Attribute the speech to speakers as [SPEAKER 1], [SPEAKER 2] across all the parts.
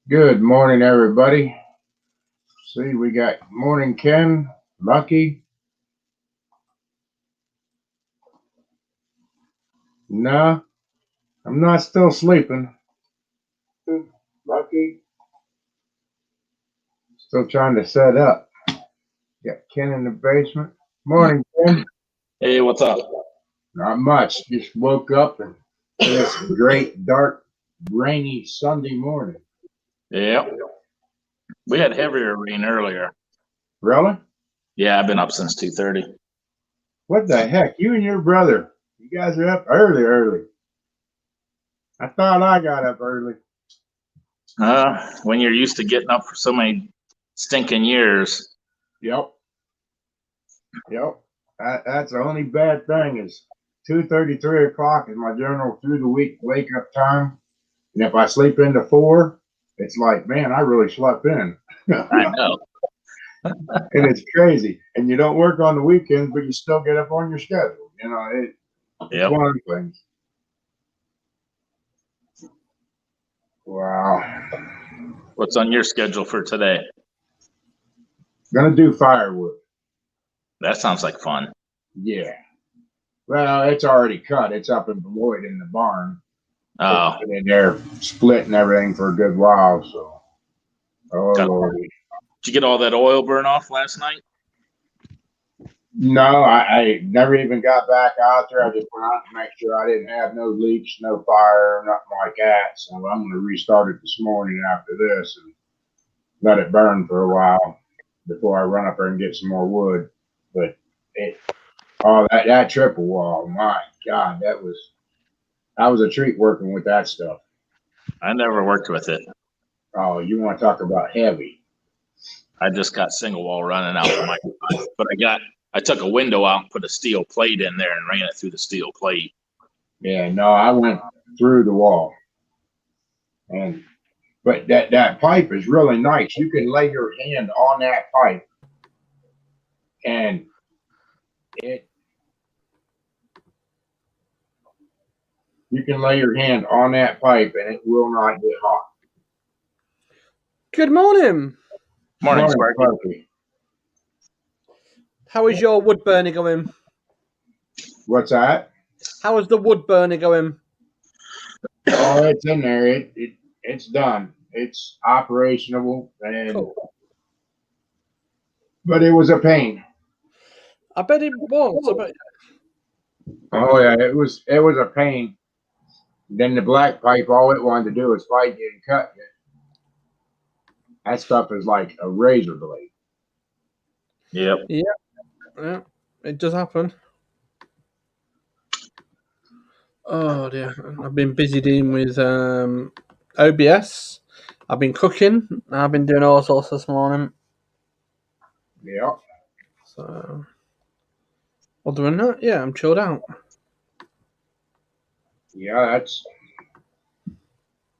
[SPEAKER 1] Good morning, everybody. See, we got morning Ken, Lucky. No, I'm not still sleeping. Lucky, still trying to set up. Got Ken in the basement. Morning, Ken.
[SPEAKER 2] Hey, what's up?
[SPEAKER 1] Not much. Just woke up and it's a great, dark, rainy Sunday morning.
[SPEAKER 2] Yeah, we had heavier rain earlier.
[SPEAKER 1] Really?
[SPEAKER 2] Yeah, I've been up since 2:30.
[SPEAKER 1] What the heck? You and your brother, you guys are up early. I thought I got up early.
[SPEAKER 2] When you're used to getting up for so many stinking years.
[SPEAKER 1] Yep. Yep. That's the only bad thing is 2:30, 3 o'clock is my general through the week wake up time. And if I sleep into 4, it's like, man, I really slept in.
[SPEAKER 2] I know.
[SPEAKER 1] And it's crazy. And you don't work on the weekends, but you still get up on your schedule. It's
[SPEAKER 2] Yep.
[SPEAKER 1] one of the things. Wow.
[SPEAKER 2] What's on your schedule for today?
[SPEAKER 1] Gonna do firewood.
[SPEAKER 2] That sounds like fun.
[SPEAKER 1] Yeah. Well, it's already cut. It's up in Beloit in the barn.
[SPEAKER 2] Oh,
[SPEAKER 1] It's been in there splitting everything for a good while. So, oh
[SPEAKER 2] got-
[SPEAKER 1] Lordy.
[SPEAKER 2] did you get all that oil burn off last night?
[SPEAKER 1] No, I never even got back out there. I just went out to make sure I didn't have no leaks, no fire, nothing like that. So I'm going to restart it this morning after this and let it burn for a while before I run up there and get some more wood. But that triple wall, my God, that was a treat working with that stuff.
[SPEAKER 2] I never worked with it.
[SPEAKER 1] Oh, you want to talk about heavy?
[SPEAKER 2] I just got single wall running out for my garage, but I took a window out and put a steel plate in there and ran it through the steel plate.
[SPEAKER 1] Yeah, no, I went through the wall, but that pipe is really nice. You can lay your hand on that pipe, and it you can lay your hand on that pipe, and it will not get hot.
[SPEAKER 3] Good morning.
[SPEAKER 2] Morning,
[SPEAKER 1] Morning,
[SPEAKER 2] Sparky.
[SPEAKER 3] How is your wood burner going?
[SPEAKER 1] What's that?
[SPEAKER 3] How is the wood burner going?
[SPEAKER 1] Oh, it's in there. It's done. It's operational, and
[SPEAKER 3] Cool.
[SPEAKER 1] but it was a pain.
[SPEAKER 3] I bet it was.
[SPEAKER 1] Oh yeah, it was a pain. Then the black pipe, all it wanted to do was fight you and cut you. That stuff is like a razor blade.
[SPEAKER 2] Yep.
[SPEAKER 3] Yeah, it does happen. Oh dear, I've been busy dealing with OBS. I've been cooking. I've been doing all sorts this morning.
[SPEAKER 1] Yeah.
[SPEAKER 3] So, other than that, yeah, I'm chilled out.
[SPEAKER 1] Yeah,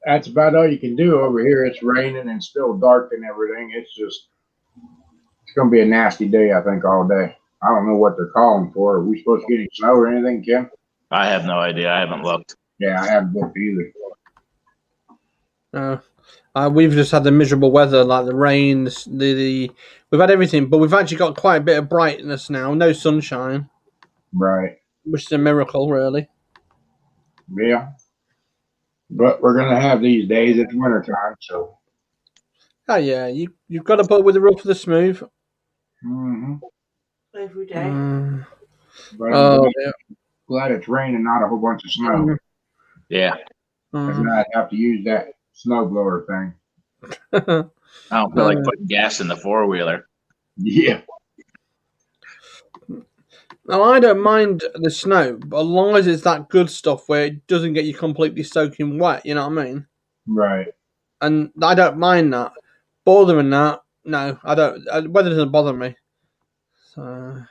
[SPEAKER 1] that's about all you can do over here. It's raining and still dark and everything. It's gonna be a nasty day, I think, all day. I don't know what they're calling for. Are we supposed to get any snow or anything, Kim?
[SPEAKER 2] I have no idea. I haven't looked.
[SPEAKER 1] Yeah, I haven't looked either.
[SPEAKER 3] We've just had the miserable weather, like the rain, we've had everything, but we've actually got quite a bit of brightness now. No sunshine,
[SPEAKER 1] Right.
[SPEAKER 3] which is a miracle, really.
[SPEAKER 1] Yeah. But we're gonna have these days. It's wintertime, so.
[SPEAKER 3] Oh yeah, you've got to put with the rough for the smooth.
[SPEAKER 1] Mm-hmm.
[SPEAKER 4] Every day.
[SPEAKER 1] But I'm
[SPEAKER 3] Oh yeah.
[SPEAKER 1] glad it's raining, not a whole bunch of snow.
[SPEAKER 2] Yeah.
[SPEAKER 1] Because now I'd have to use that snow blower thing.
[SPEAKER 2] I don't feel like putting gas in the four-wheeler.
[SPEAKER 1] Yeah.
[SPEAKER 3] Now I don't mind the snow, but as long as it's that good stuff where it doesn't get you completely soaking wet, you know what I mean?
[SPEAKER 1] Right.
[SPEAKER 3] And I don't mind that. Bothering that, no, I don't. Weather doesn't bother me. So.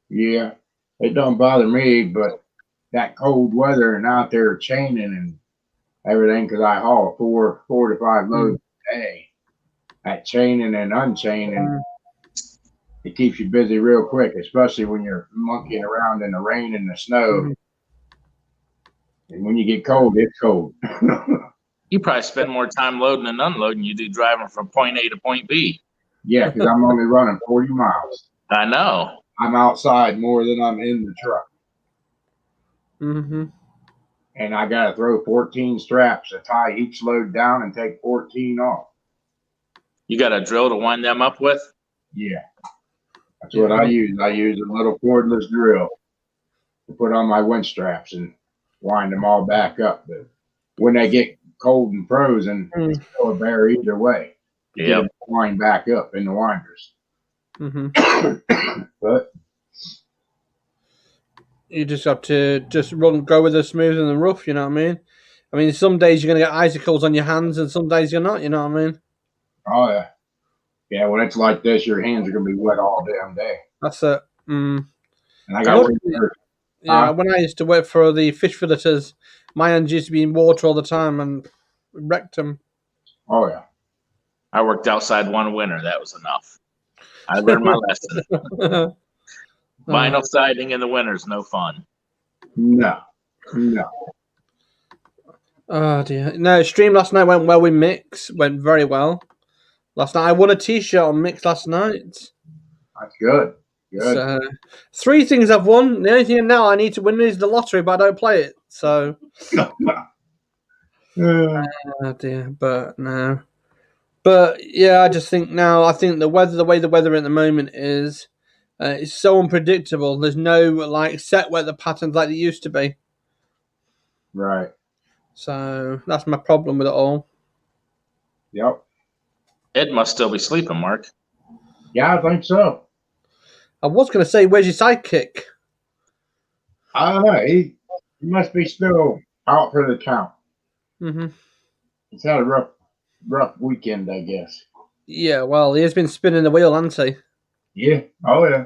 [SPEAKER 1] Yeah. It don't bother me, but that cold weather and out there chaining and everything, because I haul four to five loads a day. That chaining and unchaining, it keeps you busy real quick, especially when you're monkeying around in the rain and the snow. And when you get cold, it's cold.
[SPEAKER 2] You probably spend more time loading and unloading than you do driving from point A to point B.
[SPEAKER 1] Yeah, because I'm only running 40 miles.
[SPEAKER 2] I know.
[SPEAKER 1] I'm outside more than I'm in the truck.
[SPEAKER 3] Mm-hmm.
[SPEAKER 1] And I got to throw 14 straps to tie each load down and take 14 off.
[SPEAKER 2] You got a drill to wind them up with?
[SPEAKER 1] Yeah. That's what I use. I use a little cordless drill to put on my winch straps and wind them all back up. But when they get cold and frozen, it's still a bear either way. You get them wind back up in the winders.
[SPEAKER 3] Mm-hmm.
[SPEAKER 1] But
[SPEAKER 3] you just have to go with the smooth and the rough, you know what I mean? I mean, some days you're going to get icicles on your hands and some days you're not, you know what I mean?
[SPEAKER 1] Oh, yeah. Yeah, when it's like this, your hands are going to be wet all damn day.
[SPEAKER 3] That's it.
[SPEAKER 1] And I got
[SPEAKER 3] when I used to work for the fish filleters, my hands used to be in water all the time and wrecked them.
[SPEAKER 1] Oh, yeah.
[SPEAKER 2] I worked outside one winter. That was enough. I learned my lesson. Vinyl siding in the winter is no fun.
[SPEAKER 1] No.
[SPEAKER 3] Oh, dear. No, stream last night went well with Mix. Went very well. Last night I won a T-shirt on Mix last night.
[SPEAKER 1] That's good. Good.
[SPEAKER 3] So, 3 things I've won. The only thing now I need to win is the lottery, but I don't play it. So, oh dear. But no. But yeah, I just think now. I think the way the weather at the moment is, it's so unpredictable. There's no like set weather patterns like there used to be.
[SPEAKER 1] Right.
[SPEAKER 3] So that's my problem with it all.
[SPEAKER 1] Yep.
[SPEAKER 2] Ed must still be sleeping, Mark.
[SPEAKER 1] Yeah, I think so.
[SPEAKER 3] I was going to say, where's your sidekick?
[SPEAKER 1] I don't know. He must be still out for the count.
[SPEAKER 3] Mm-hmm.
[SPEAKER 1] He's had a rough weekend, I guess.
[SPEAKER 3] Yeah, well, he has been spinning the wheel, hasn't he?
[SPEAKER 1] Yeah. Oh, yeah.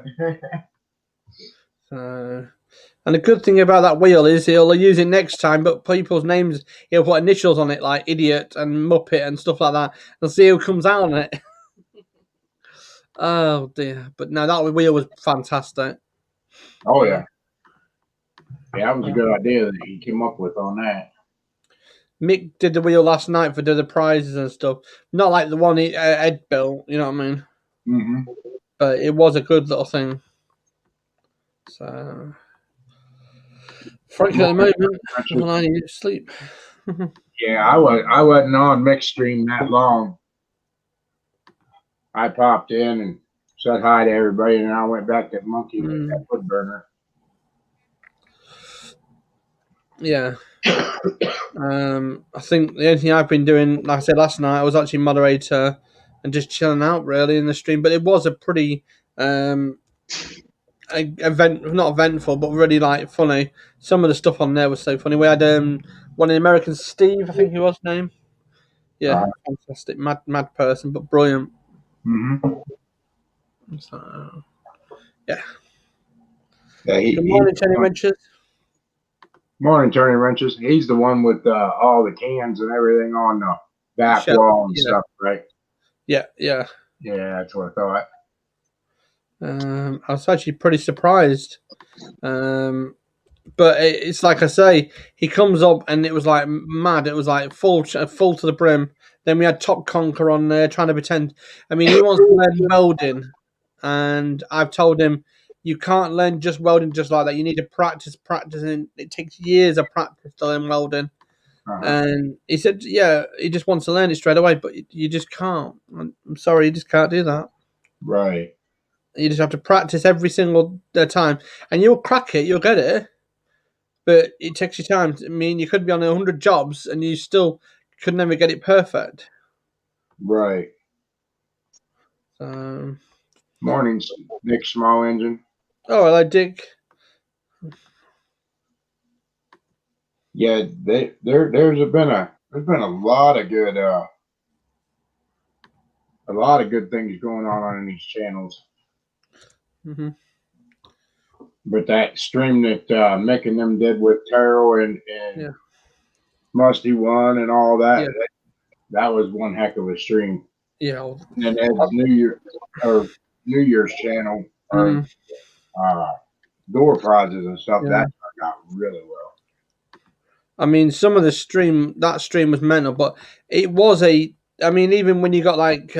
[SPEAKER 3] And the good thing about that wheel is he'll use it next time, but people's names, he'll put initials on it, like Idiot and Muppet and stuff like that, and see who comes out on it. Oh, dear. But no, that wheel was fantastic.
[SPEAKER 1] Oh, yeah. Yeah, that was a good idea that he came up with on that.
[SPEAKER 3] Mick did the wheel last night for the prizes and stuff. Not like the one Ed built, you know what I mean?
[SPEAKER 1] Mm-hmm.
[SPEAKER 3] But it was a good little thing. So, frankly, at the moment, well, I need to sleep.
[SPEAKER 1] Yeah, I wasn't on mixed stream that long. I popped in and said hi to everybody, and I went back to Monkey with that wood burner.
[SPEAKER 3] Yeah. I think the only thing I've been doing, like I said last night, I was actually moderator and just chilling out really in the stream. But it was a pretty not eventful, but really like funny. Some of the stuff on there was so funny. We had one in American Steve, I think he was name. Yeah, fantastic, mad person, but brilliant.
[SPEAKER 1] Mm-hmm.
[SPEAKER 3] So, yeah.
[SPEAKER 1] Good
[SPEAKER 3] morning, Tony Wrenches.
[SPEAKER 1] Morning, Tony Wrenches. He's the one with all the cans and everything on the back wall and stuff, right?
[SPEAKER 3] Yeah.
[SPEAKER 1] Yeah, that's what I thought.
[SPEAKER 3] I was actually pretty surprised. But it's like I say, he comes up and it was like mad. It was like full to the brim. Then we had Top Conquer on there trying to pretend. I mean, he wants to learn welding, and I've told him you can't learn just welding just like that. You need to practice, and it takes years of practice to learn welding. And he said, yeah, he just wants to learn it straight away, but you just can't. I'm sorry, you just can't do that.
[SPEAKER 1] Right.
[SPEAKER 3] You just have to practice every single time, and you'll crack it. You'll get it. But it takes you time. I mean, you could be on 100 jobs and you still could never get it perfect.
[SPEAKER 1] Right. Morning, Nick Small Engine.
[SPEAKER 3] Oh, hello, Dick.
[SPEAKER 1] Yeah, there's been a lot of good things going on these channels.
[SPEAKER 3] Mm-hmm.
[SPEAKER 1] But that stream that Mick and them did with Terrell and Musty One and all that, that was one heck of a stream.
[SPEAKER 3] Yeah.
[SPEAKER 1] And Ed's New Year's channel, door prizes and stuff, that turned out really well.
[SPEAKER 3] I mean, some of that stream was mental, but it was a. I mean, even when you got like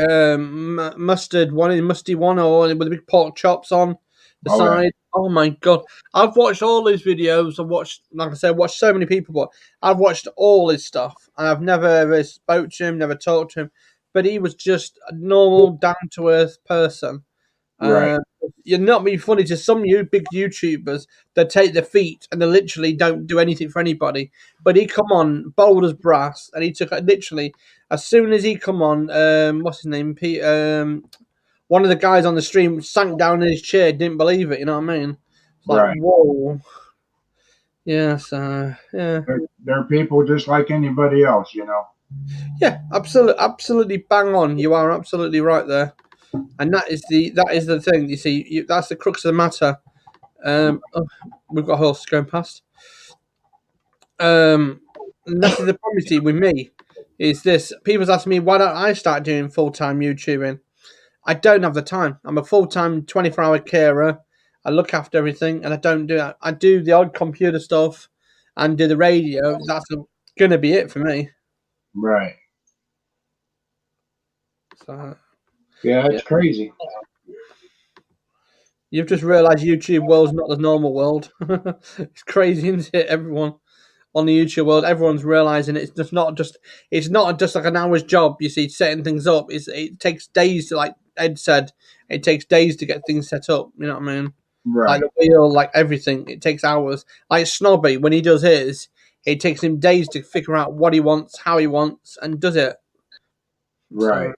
[SPEAKER 3] mustard one, musty one, or with the big pork chops on the
[SPEAKER 1] Oh, yeah.
[SPEAKER 3] side. Oh my god! I've watched all his videos. I've watched, like I said, I've watched so many people, but I've watched all his stuff, and I've never ever spoke to him, never talked to him. But he was just a normal, down to earth person.
[SPEAKER 1] Right.
[SPEAKER 3] You're not being funny to some big YouTubers that take their feet and they literally don't do anything for anybody. But he come on bold as brass, and he took literally as soon as he come on. What's his name? Pete. One of the guys on the stream sank down in his chair, didn't believe it. You know what I mean? It's like,
[SPEAKER 1] Right.
[SPEAKER 3] whoa. Yes. Yeah.
[SPEAKER 1] They're people just like anybody else,
[SPEAKER 3] Yeah. Absolutely bang on. You are absolutely right there. And that is the thing. You see, that's the crux of the matter. Oh, we've got a horse going past. And that's the problem, you see, with me is this. People's asking me, why don't I start doing full-time YouTubing? I don't have the time. I'm a full-time 24-hour carer. I look after everything, and I don't do that. I do the odd computer stuff and do the radio. That's going to be it for me.
[SPEAKER 1] Right.
[SPEAKER 3] So,
[SPEAKER 1] Yeah, that's crazy.
[SPEAKER 3] you've just realised YouTube world's not the normal world. It's crazy, isn't it? Everyone on the YouTube world, everyone's realising it's not just like an hour's job. You see, setting things up. It takes days. Like Ed said, it takes days to get things set up. You know what I mean?
[SPEAKER 1] Right.
[SPEAKER 3] Like the wheel, like everything, it takes hours. Like Snobby, when he does his, it takes him days to figure out what he wants, how he wants, and does it.
[SPEAKER 1] Right.
[SPEAKER 3] So,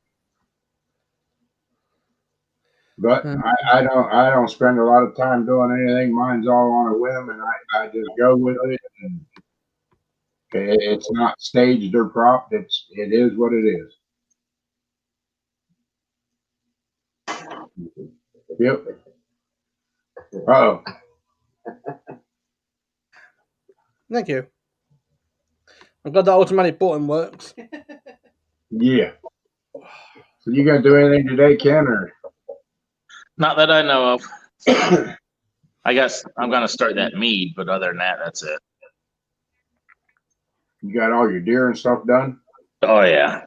[SPEAKER 1] But I don't spend a lot of time doing anything. Mine's all on a whim, and I just go with it. And it's not staged or propped. It is what it is. Yep. Oh,
[SPEAKER 3] thank you. I'm glad that automatic button works.
[SPEAKER 1] yeah. So you gonna do anything today, Ken, or?
[SPEAKER 2] Not that I know of. I guess I'm gonna start that mead, but other than that, that's it.
[SPEAKER 1] You got all your deer and stuff done?
[SPEAKER 2] Oh yeah.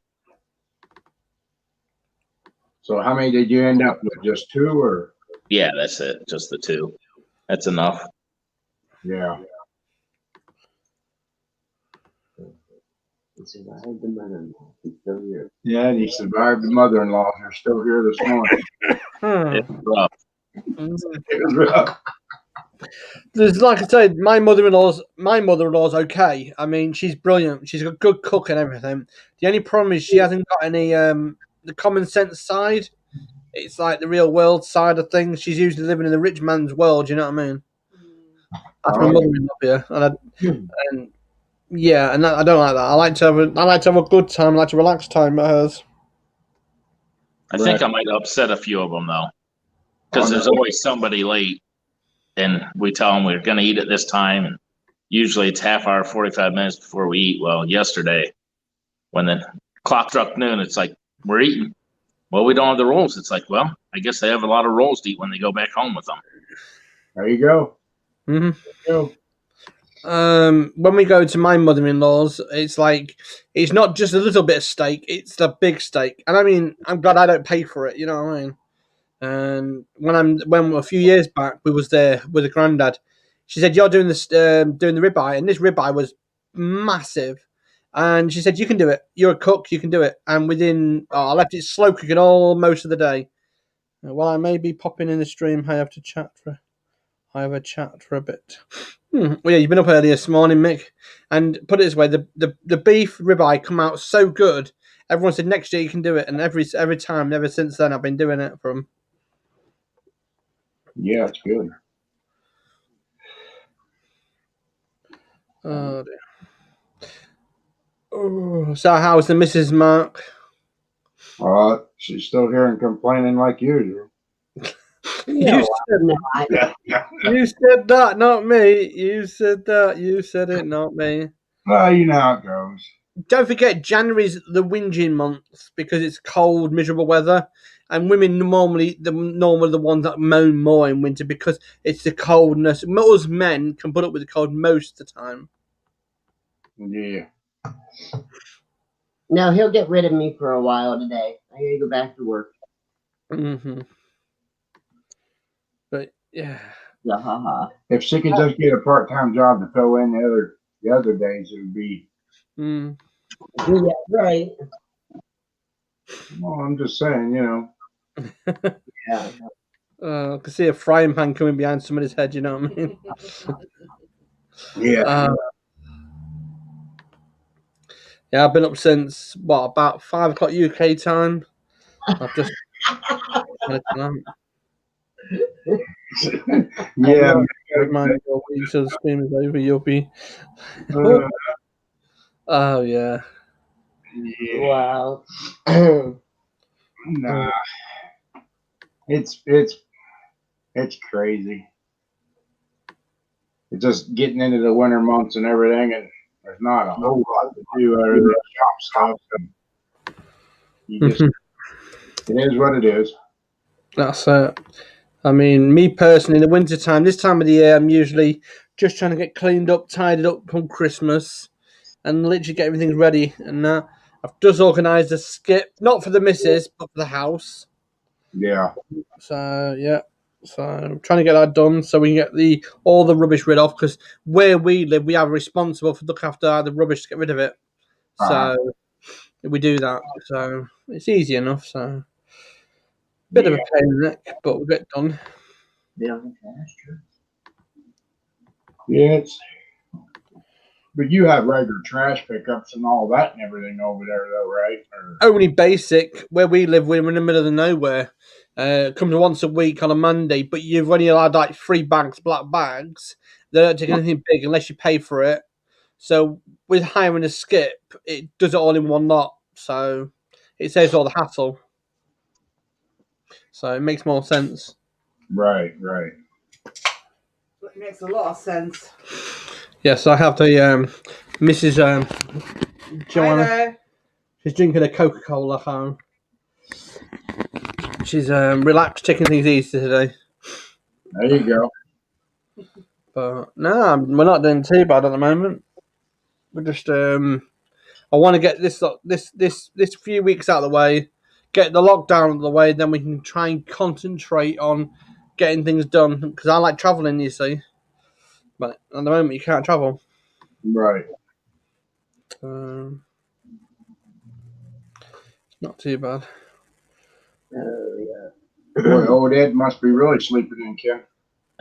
[SPEAKER 1] So how many did you end up with? Just 2 or?
[SPEAKER 2] Yeah, that's it. Just the 2. That's enough.
[SPEAKER 1] Yeah.
[SPEAKER 4] He survived the mother-in-law. He's still here.
[SPEAKER 1] Yeah, and he survived the mother-in-law. They're still here this morning.
[SPEAKER 2] It's rough.
[SPEAKER 1] It was rough.
[SPEAKER 3] There's, like I said, my mother-in-law's okay. I mean, she's brilliant. She's a good cook and everything. The only problem is she hasn't got any the common sense side. It's like the real world side of things. She's usually living in the rich man's world. You know what I mean? That's my mother-in-law here, and yeah, and I don't like that. I like to have a good time. I like to relax time at hers.
[SPEAKER 2] I think I might upset a few of them though, because there's always somebody late, and we tell them we're going to eat at this time, and usually it's half hour, 45 minutes before we eat. Well, yesterday, when the clock struck noon, it's like we're eating. Well, we don't have the rolls. It's like, well, I guess they have a lot of rolls to eat when they go back home with them.
[SPEAKER 1] There you go.
[SPEAKER 3] Mm-hmm.
[SPEAKER 1] There you go.
[SPEAKER 3] When we go to my mother-in-law's, it's like it's not just a little bit of steak; it's the big steak. And I mean, I'm glad I don't pay for it. You know what I mean? And when a few years back we was there with a granddad, she said, "You're doing this, doing the ribeye," and this ribeye was massive. And she said, "You can do it. You're a cook. You can do it." And I left it slow cooking all most of the day. While I may be popping in the stream, I have a chat for a bit. Well, yeah, you've been up early this morning, Mick. And put it this way, the beef ribeye come out so good. Everyone said next year you can do it, and every time, ever since then, I've been doing it for them.
[SPEAKER 1] Yeah, it's good.
[SPEAKER 3] Oh dear. Oh, so how's the Mrs. Mark?
[SPEAKER 1] She's still here and complaining like usual.
[SPEAKER 3] You said that, not me. You said that. You said it, not me.
[SPEAKER 1] Well, you know how it goes.
[SPEAKER 3] Don't forget, January's the whinging month because it's cold, miserable weather, and women normally the ones that moan more in winter because it's the coldness. Most men can put up with the cold most of the time.
[SPEAKER 1] Yeah.
[SPEAKER 4] No, he'll get rid of me for a while today. I gotta go back to work.
[SPEAKER 3] Mm-hmm. But yeah.
[SPEAKER 4] Yeah, haha.
[SPEAKER 1] If she could just get a part-time job to fill in the other days, it would be.
[SPEAKER 3] Mm.
[SPEAKER 4] Yeah, right.
[SPEAKER 1] Well, I'm just saying,
[SPEAKER 4] Yeah.
[SPEAKER 3] I can see a frying pan coming behind somebody's head. You know what I mean?
[SPEAKER 1] Yeah.
[SPEAKER 3] Yeah, I've been up since about 5 o'clock UK time. I've just had a lamp.
[SPEAKER 1] Yeah.
[SPEAKER 3] Remind you of week, so the stream is over. You'll be.
[SPEAKER 1] Uh,
[SPEAKER 3] Oh yeah.
[SPEAKER 1] yeah.
[SPEAKER 4] Wow.
[SPEAKER 1] Nah. It's crazy. It's just getting into the winter months and everything, and there's not a whole lot to do other than shop stuff. And you just, it is what it is.
[SPEAKER 3] That's it. I mean, me personally, in the winter time, this time of the year, I'm usually just trying to get cleaned up, tidied up from Christmas, and literally get everything ready. And I've just organised a skip, not for the missus, but for the house.
[SPEAKER 1] Yeah.
[SPEAKER 3] So yeah, so I'm trying to get that done so we can get all the rubbish rid of, because where we live, we are responsible for look after the rubbish to get rid of it. So we do that. So it's easy enough. So bit of a pain in the neck, but we'll get done.
[SPEAKER 4] Yeah, that's true.
[SPEAKER 1] Yeah, but you have regular trash pickups and all that and everything over there, though, right?
[SPEAKER 3] Only basic. Where we live, we're in the middle of the nowhere. Comes once a week on a Monday, but you've only allowed like 3 bags, black bags. They don't take anything big unless you pay for it. So with hiring a skip, it does it all in one lot. So it saves all the hassle. So it makes more sense.
[SPEAKER 1] Right.
[SPEAKER 5] It makes a lot of sense.
[SPEAKER 3] Yes, I have the Mrs. Joanna.
[SPEAKER 5] Hi there.
[SPEAKER 3] She's drinking a Coca-Cola home. She's relaxed, taking things easy today.
[SPEAKER 1] There you go.
[SPEAKER 3] But no, we're not doing too bad at the moment. We're just I want to get this few weeks out of the way, get the lockdown out of the way, then we can try and concentrate on getting things done. Because I like traveling, you see, but at the moment you can't travel.
[SPEAKER 1] Right.
[SPEAKER 3] Not too bad.
[SPEAKER 4] Oh, yeah.
[SPEAKER 1] Boy, old Ed must be really sleeping in, Ken.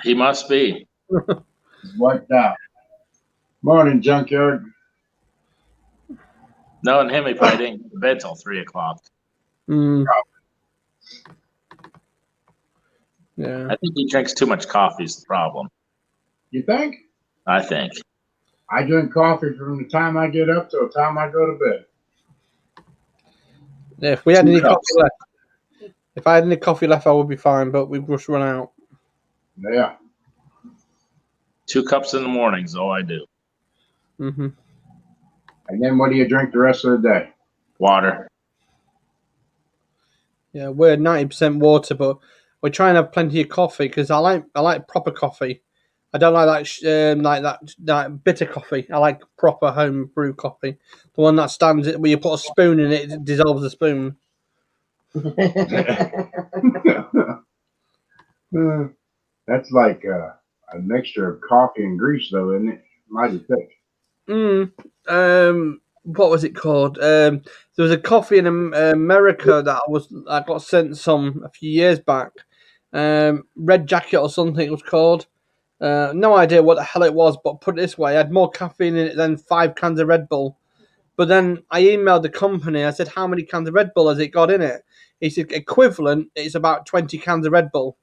[SPEAKER 2] He must be.
[SPEAKER 1] He's wiped out. Morning, junkyard.
[SPEAKER 2] Knowing him, he probably didn't go to bed till 3 o'clock.
[SPEAKER 3] Yeah.
[SPEAKER 2] I think he drinks too much coffee is the problem.
[SPEAKER 1] You think?
[SPEAKER 2] I think.
[SPEAKER 1] I drink coffee from the time I get up to the time I go to bed.
[SPEAKER 3] Yeah, if we had
[SPEAKER 2] 2
[SPEAKER 3] any
[SPEAKER 2] cups.
[SPEAKER 3] coffee left, if I had any coffee left, I would be fine. But we've just run out.
[SPEAKER 1] Yeah.
[SPEAKER 2] 2 cups in the morning is all I do.
[SPEAKER 3] Mm-hmm.
[SPEAKER 1] And then what do you drink the rest of the day?
[SPEAKER 2] Water.
[SPEAKER 3] Yeah, we're 90% water, but we're trying to have plenty of coffee because I like proper coffee. I don't like that bitter coffee. I like proper home brew coffee, the one that stands it where you put a spoon in it, it dissolves the spoon.
[SPEAKER 1] That's like a mixture of coffee and grease, though, isn't it? Mighty thick.
[SPEAKER 3] What was it called? There was a coffee in America that I got sent some a few years back. Red Jacket or something it was called. No idea what the hell it was, but put it this way, I had more caffeine in it than 5 cans of Red Bull. But then I emailed the company. I said, "How many cans of Red Bull has it got in it?" He said, "Equivalent, it's about 20 cans of Red Bull."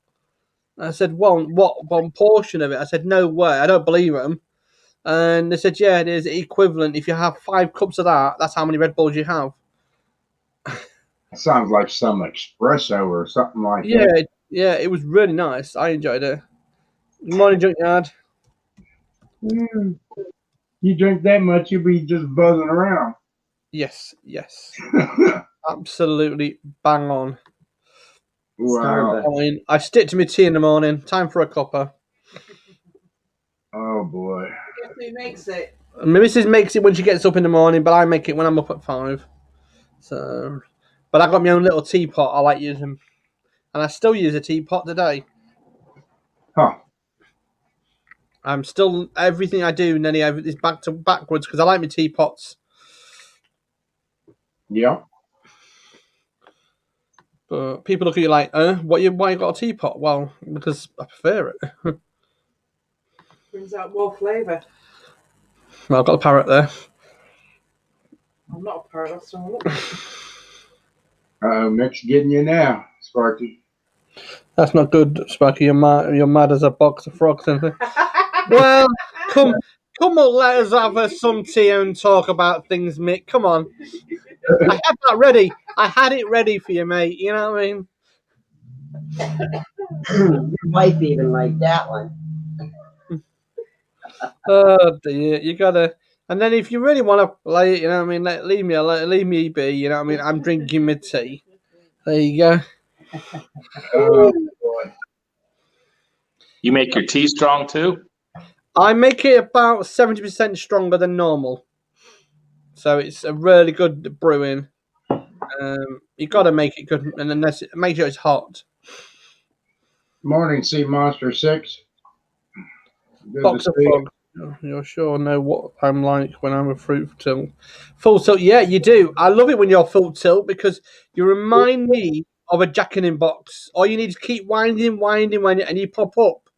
[SPEAKER 3] I said, "Well, what one portion of it?" I said, "No way, I don't believe them." And they said, "Yeah, it is equivalent. If you have 5 cups of that, that's how many Red Bulls you have."
[SPEAKER 1] It sounds like some espresso or something like that.
[SPEAKER 3] Yeah, it was really nice. I enjoyed it. Good morning, Junkyard.
[SPEAKER 1] You drink that much, you'll be just buzzing around.
[SPEAKER 3] Yes. Absolutely bang on.
[SPEAKER 1] Wow.
[SPEAKER 3] I mean, I stick to my tea in the morning. Time for a cuppa.
[SPEAKER 1] Oh, boy.
[SPEAKER 5] Guess who makes it?
[SPEAKER 3] My missus makes it when she gets up in the morning, but I make it when I'm up at 5. So, but I got my own little teapot. I like using, and I still use a teapot today.
[SPEAKER 1] Huh.
[SPEAKER 3] I'm still everything I do nearly is backwards because I like my teapots.
[SPEAKER 1] Yeah.
[SPEAKER 3] But people look at you like, why you got a teapot? Well, because I prefer it.
[SPEAKER 5] Brings out more flavour.
[SPEAKER 3] Well, I've got a parrot there.
[SPEAKER 5] I'm not a parrot, that's all.
[SPEAKER 1] Mick's getting you now, Sparky.
[SPEAKER 3] That's not good, Sparky. You're mad as a box of frogs. Well, come on, let us have some tea and talk about things, Mick. Come on. I had that ready. I had it ready for you, mate. You know what I mean?
[SPEAKER 4] Your wife even liked that one.
[SPEAKER 3] Oh dear, you gotta. And then if you really want to play it, you know what I mean, leave me be. You know what I mean? I'm drinking my tea. There you go.
[SPEAKER 1] Oh, boy.
[SPEAKER 2] You make your tea strong too?
[SPEAKER 3] I make it about 70% stronger than normal, so it's a really good brewing. You got to make it good, and then make sure it's hot.
[SPEAKER 1] Morning, Sea Monster 6. Good
[SPEAKER 3] Box
[SPEAKER 1] to
[SPEAKER 3] of
[SPEAKER 1] see you.
[SPEAKER 3] frogs. You'll sure know what I'm like when I'm a fruit tilt. Full tilt, yeah, you do. I love it when you're full tilt because you remind me of a Jack in box. All you need is keep winding, and you pop up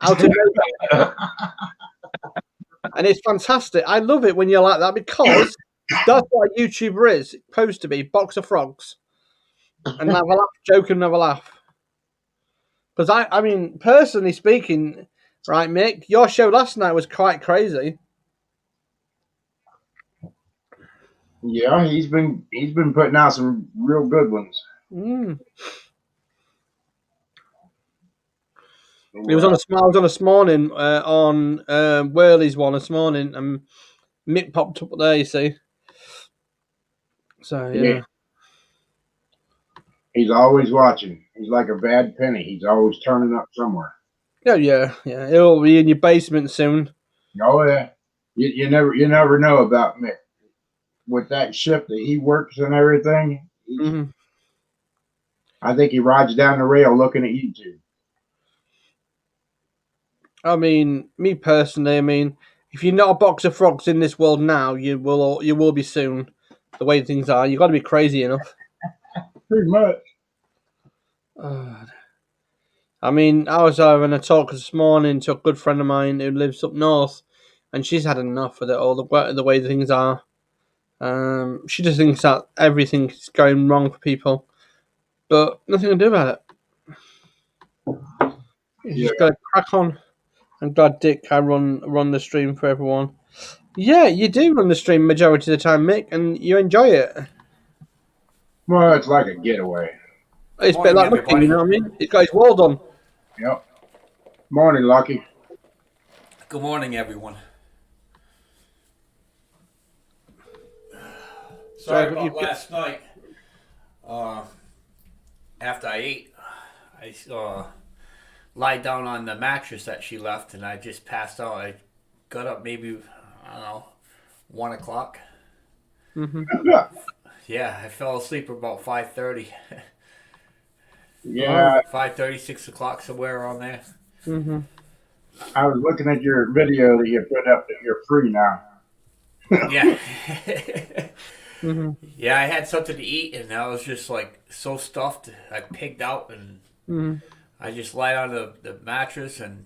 [SPEAKER 3] out of nowhere. And it's fantastic. I love it when you're like that because that's what a YouTuber is. It's supposed to be box of frogs and have a laugh, joke and have a laugh. Because I mean, personally speaking, right, Mick, your show last night was quite crazy.
[SPEAKER 1] Yeah, he's been putting out some real good ones.
[SPEAKER 3] Mm. It was on I was on this morning on Whirly's one this morning, and Mick popped up there. You see, so yeah.
[SPEAKER 1] He's always watching. He's like a bad penny. He's always turning up somewhere.
[SPEAKER 3] Yeah. It'll be in your basement soon.
[SPEAKER 1] Oh yeah. You never know about Mick. With that shift that he works and everything,
[SPEAKER 3] Mm-hmm.
[SPEAKER 1] I think he rides down the rail looking at YouTube.
[SPEAKER 3] I mean, me personally, I mean, if you're not a box of frogs in this world now, you will be soon. The way things are, you got to be crazy enough.
[SPEAKER 1] Pretty much.
[SPEAKER 3] I mean, I was having a talk this morning to a good friend of mine who lives up north, and she's had enough of it all, the way things are. She just thinks that everything's going wrong for people, but nothing to do about it. You just got to crack on. I'm glad, Dick, I run the stream for everyone. Yeah, you do run the stream majority of the time, Mick, and you enjoy it.
[SPEAKER 1] Well, it's like a getaway.
[SPEAKER 3] It's a bit like Lucky, you know what I mean? He's got his wall done.
[SPEAKER 1] Yep. Morning, Lucky.
[SPEAKER 6] Good morning, everyone. Sorry about last night. After I ate, I lied down on the mattress that she left, and I just passed out. I got up maybe, I don't know, 1 o'clock.
[SPEAKER 3] Mm-hmm.
[SPEAKER 6] Yeah, I fell asleep about 5:30.
[SPEAKER 1] Yeah.
[SPEAKER 6] 5:30, 6 o'clock, somewhere around there.
[SPEAKER 3] Mm-hmm.
[SPEAKER 1] I was looking at your video that you put up that you're free now.
[SPEAKER 6] Yeah.
[SPEAKER 3] Mm-hmm.
[SPEAKER 6] Yeah, I had something to eat, and I was just like so stuffed. I pigged out, and I just lied on the mattress. And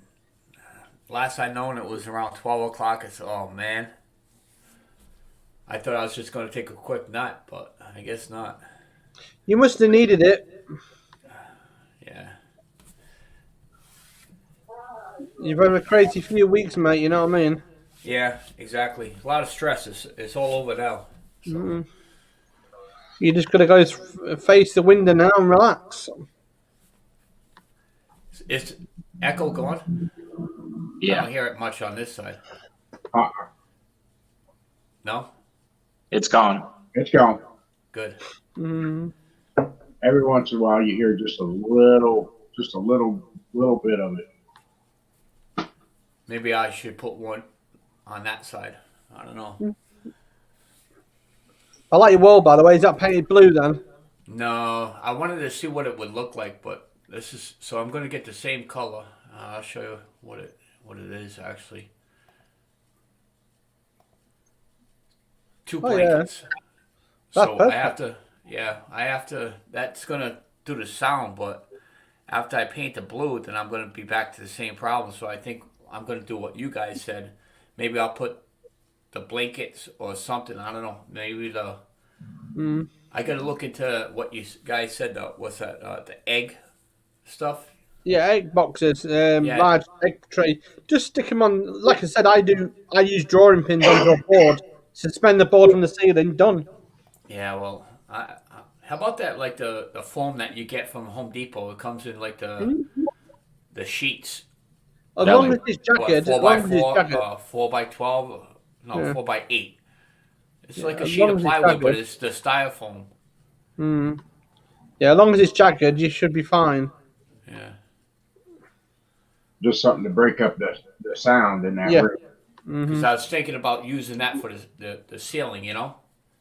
[SPEAKER 6] last I known, it was around 12 o'clock. I said, "Oh man." I thought I was just going to take a quick nap, but I guess not.
[SPEAKER 3] You must have needed it.
[SPEAKER 6] Yeah.
[SPEAKER 3] You've had a crazy few weeks, mate, you know what I mean?
[SPEAKER 6] Yeah, exactly. A lot of stress. It's all over now. So.
[SPEAKER 3] You just got to go face the window now and relax.
[SPEAKER 6] Is echo gone? I
[SPEAKER 2] Yeah,
[SPEAKER 6] don't hear it much on this side. No?
[SPEAKER 2] it's gone.
[SPEAKER 1] It's gone.
[SPEAKER 6] Good.
[SPEAKER 3] Mm-hmm.
[SPEAKER 1] Every once in a while, you hear just a little bit of it.
[SPEAKER 6] Maybe I should put one on that side. I don't know.
[SPEAKER 3] I like your wall, by the way. Is that painted blue then?
[SPEAKER 6] No, I wanted to see what it would look like, but this is so I'm gonna get the same color. I'll show you what it is actually. Two
[SPEAKER 3] Oh, yeah.
[SPEAKER 6] blankets.
[SPEAKER 3] That's
[SPEAKER 6] So
[SPEAKER 3] perfect.
[SPEAKER 6] I have to. That's gonna do the sound, but after I paint the blue, then I'm gonna be back to the same problem. So I think I'm gonna do what you guys said. Maybe I'll put the blankets or something. I don't know. Maybe the.
[SPEAKER 3] Mm.
[SPEAKER 6] I gotta look into what you guys said. What's that? The egg stuff.
[SPEAKER 3] Yeah, egg boxes,
[SPEAKER 6] Yeah.
[SPEAKER 3] large egg tray. Just stick them on. Like I said, I use drawing pins onto a board. Suspend the board from the ceiling. Done.
[SPEAKER 6] Yeah. Well, how about that? Like the foam that you get from Home Depot. It comes in like the sheets.
[SPEAKER 3] As
[SPEAKER 2] That
[SPEAKER 3] long
[SPEAKER 2] way-
[SPEAKER 3] as it's
[SPEAKER 6] What,
[SPEAKER 3] jagged. As
[SPEAKER 6] 4
[SPEAKER 3] long
[SPEAKER 6] by
[SPEAKER 3] as it's
[SPEAKER 6] 4,
[SPEAKER 3] jagged.
[SPEAKER 6] 4 by 12. No,
[SPEAKER 3] Yeah.
[SPEAKER 6] 4 by 8. It's like a
[SPEAKER 3] as
[SPEAKER 6] sheet
[SPEAKER 3] long
[SPEAKER 6] of
[SPEAKER 3] as it's
[SPEAKER 6] plywood, but
[SPEAKER 3] jagged.
[SPEAKER 6] it's the styrofoam.
[SPEAKER 3] Mm. Yeah, as long as it's jagged, you should be fine.
[SPEAKER 6] Yeah.
[SPEAKER 1] Just something to break up the sound in that
[SPEAKER 3] Yeah.
[SPEAKER 1] room.
[SPEAKER 3] Hmm.
[SPEAKER 6] Because I was thinking about using that for the ceiling, you know?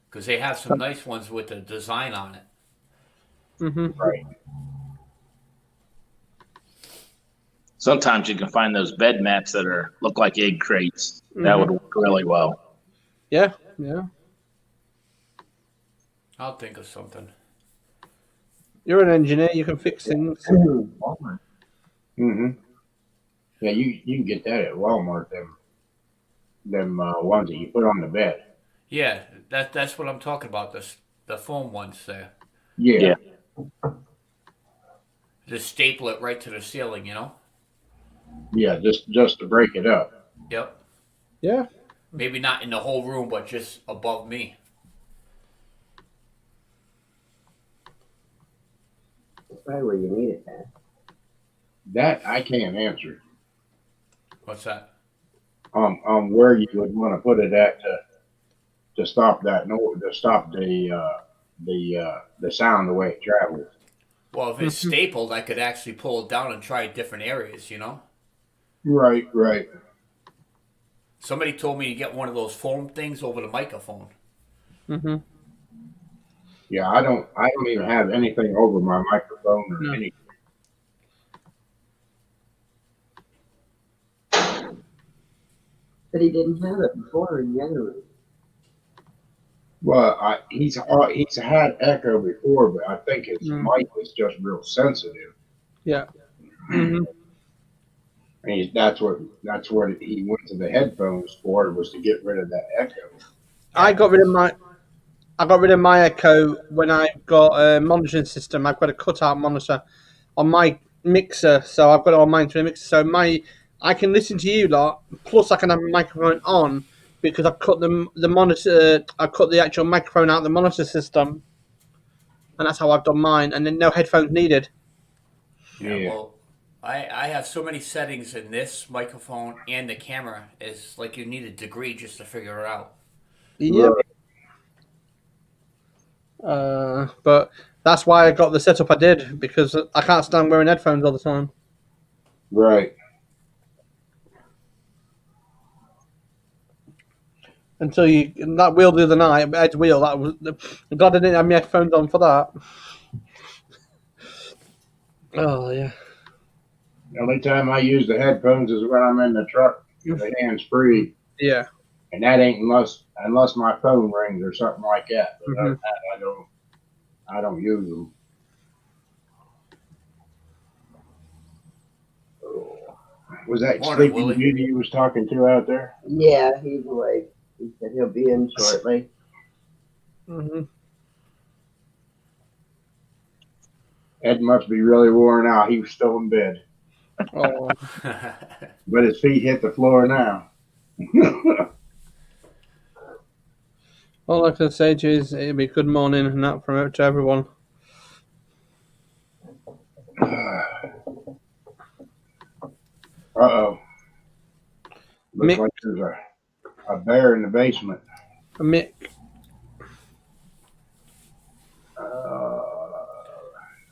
[SPEAKER 6] Because they have some nice ones with the design on it.
[SPEAKER 3] Hmm.
[SPEAKER 1] Right.
[SPEAKER 2] Sometimes you can find those bed mats that look like egg crates. That would work really well.
[SPEAKER 3] Yeah, yeah.
[SPEAKER 6] I'll think of something.
[SPEAKER 3] You're an engineer. You can fix things.
[SPEAKER 4] Walmart.
[SPEAKER 1] Mm-hmm. Yeah, you can get that at Walmart. Them ones that you put on the bed.
[SPEAKER 6] Yeah, that's what I'm talking about. The foam ones there.
[SPEAKER 1] Yeah.
[SPEAKER 6] Just staple it right to the ceiling, you know?
[SPEAKER 1] Yeah, just to break it up.
[SPEAKER 6] Yep.
[SPEAKER 3] Yeah.
[SPEAKER 6] Maybe not in the whole room, but just above me.
[SPEAKER 4] That's probably where you need it, man.
[SPEAKER 1] That I can't answer.
[SPEAKER 6] What's that?
[SPEAKER 1] Where you would want to put it at to stop that to stop the sound the way it travels.
[SPEAKER 6] Well, if it's stapled, I could actually pull it down and try different areas, you know?
[SPEAKER 1] Right.
[SPEAKER 6] Somebody told me to get one of those foam things over the microphone.
[SPEAKER 3] Hmm.
[SPEAKER 1] Yeah, I don't even have anything over my microphone or
[SPEAKER 3] No.
[SPEAKER 1] anything.
[SPEAKER 4] But he didn't have it before in the other room.
[SPEAKER 1] Well, he's had echo before, but I think his mic was just real sensitive.
[SPEAKER 3] Yeah. Hmm.
[SPEAKER 1] And that's what he went to the headphones for, was to get rid of that echo.
[SPEAKER 3] I got rid of my Echo when I got a monitoring system. I've got a cutout monitor on my mixer, so I've got it on mine through the mixer. So I can listen to you lot. Plus, I can have a microphone on because I've cut the monitor. I cut the actual microphone out of the monitor system, and that's how I've done mine. And then no headphones needed.
[SPEAKER 1] Yeah.
[SPEAKER 6] Well, I have so many settings in this microphone and the camera. It's like you need a degree just to figure it out.
[SPEAKER 3] Yep. But that's why I got the setup I did, because I can't stand wearing headphones all the time.
[SPEAKER 1] Right.
[SPEAKER 3] Until that wheel the other night, Ed's wheel, that was I'm glad I didn't have my headphones on for that. Oh yeah.
[SPEAKER 1] The only time I use the headphones is when I'm in the truck, the hands free,
[SPEAKER 3] Yeah.
[SPEAKER 1] and that ain't unless my phone rings or something like that. But other than that, I don't use them. Was that
[SPEAKER 6] Morning,
[SPEAKER 1] Sleeping
[SPEAKER 6] Willie.
[SPEAKER 1] Beauty you was talking to out there?
[SPEAKER 4] Yeah, he's awake. He said he'll be in shortly.
[SPEAKER 3] Mm-hmm.
[SPEAKER 1] Ed must be really worn out. He was still in bed,
[SPEAKER 3] Oh.
[SPEAKER 1] but his feet hit the floor now.
[SPEAKER 3] All I can say to you is it'll be good morning and that from to everyone.
[SPEAKER 1] Uh-oh. Looks
[SPEAKER 3] Mick.
[SPEAKER 1] like there's a bear in the basement.
[SPEAKER 3] Mick.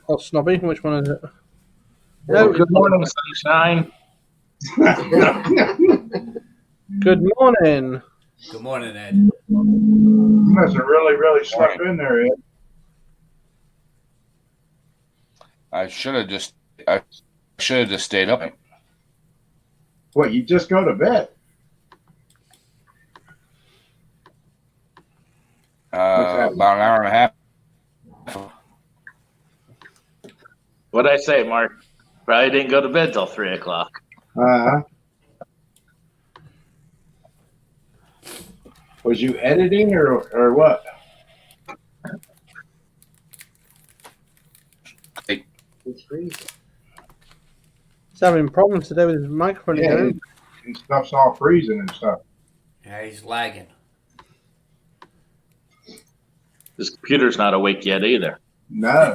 [SPEAKER 3] Or Snobby, which one is it? No,
[SPEAKER 2] Good morning, sunshine.
[SPEAKER 3] good morning.
[SPEAKER 6] Good morning, Ed.
[SPEAKER 1] You must have really slept in there, Ed.
[SPEAKER 7] I should have just stayed up.
[SPEAKER 1] What, you just go to bed?
[SPEAKER 7] About an hour and a half.
[SPEAKER 2] What'd I say, Mark? Probably didn't go to bed till 3 o'clock.
[SPEAKER 1] Was you editing or what?
[SPEAKER 4] It's freezing.
[SPEAKER 3] He's having problems today with his microphone
[SPEAKER 1] Yeah,
[SPEAKER 3] again.
[SPEAKER 1] and stuff's all freezing and stuff.
[SPEAKER 6] Yeah, he's lagging.
[SPEAKER 2] His computer's not awake yet either.
[SPEAKER 1] No.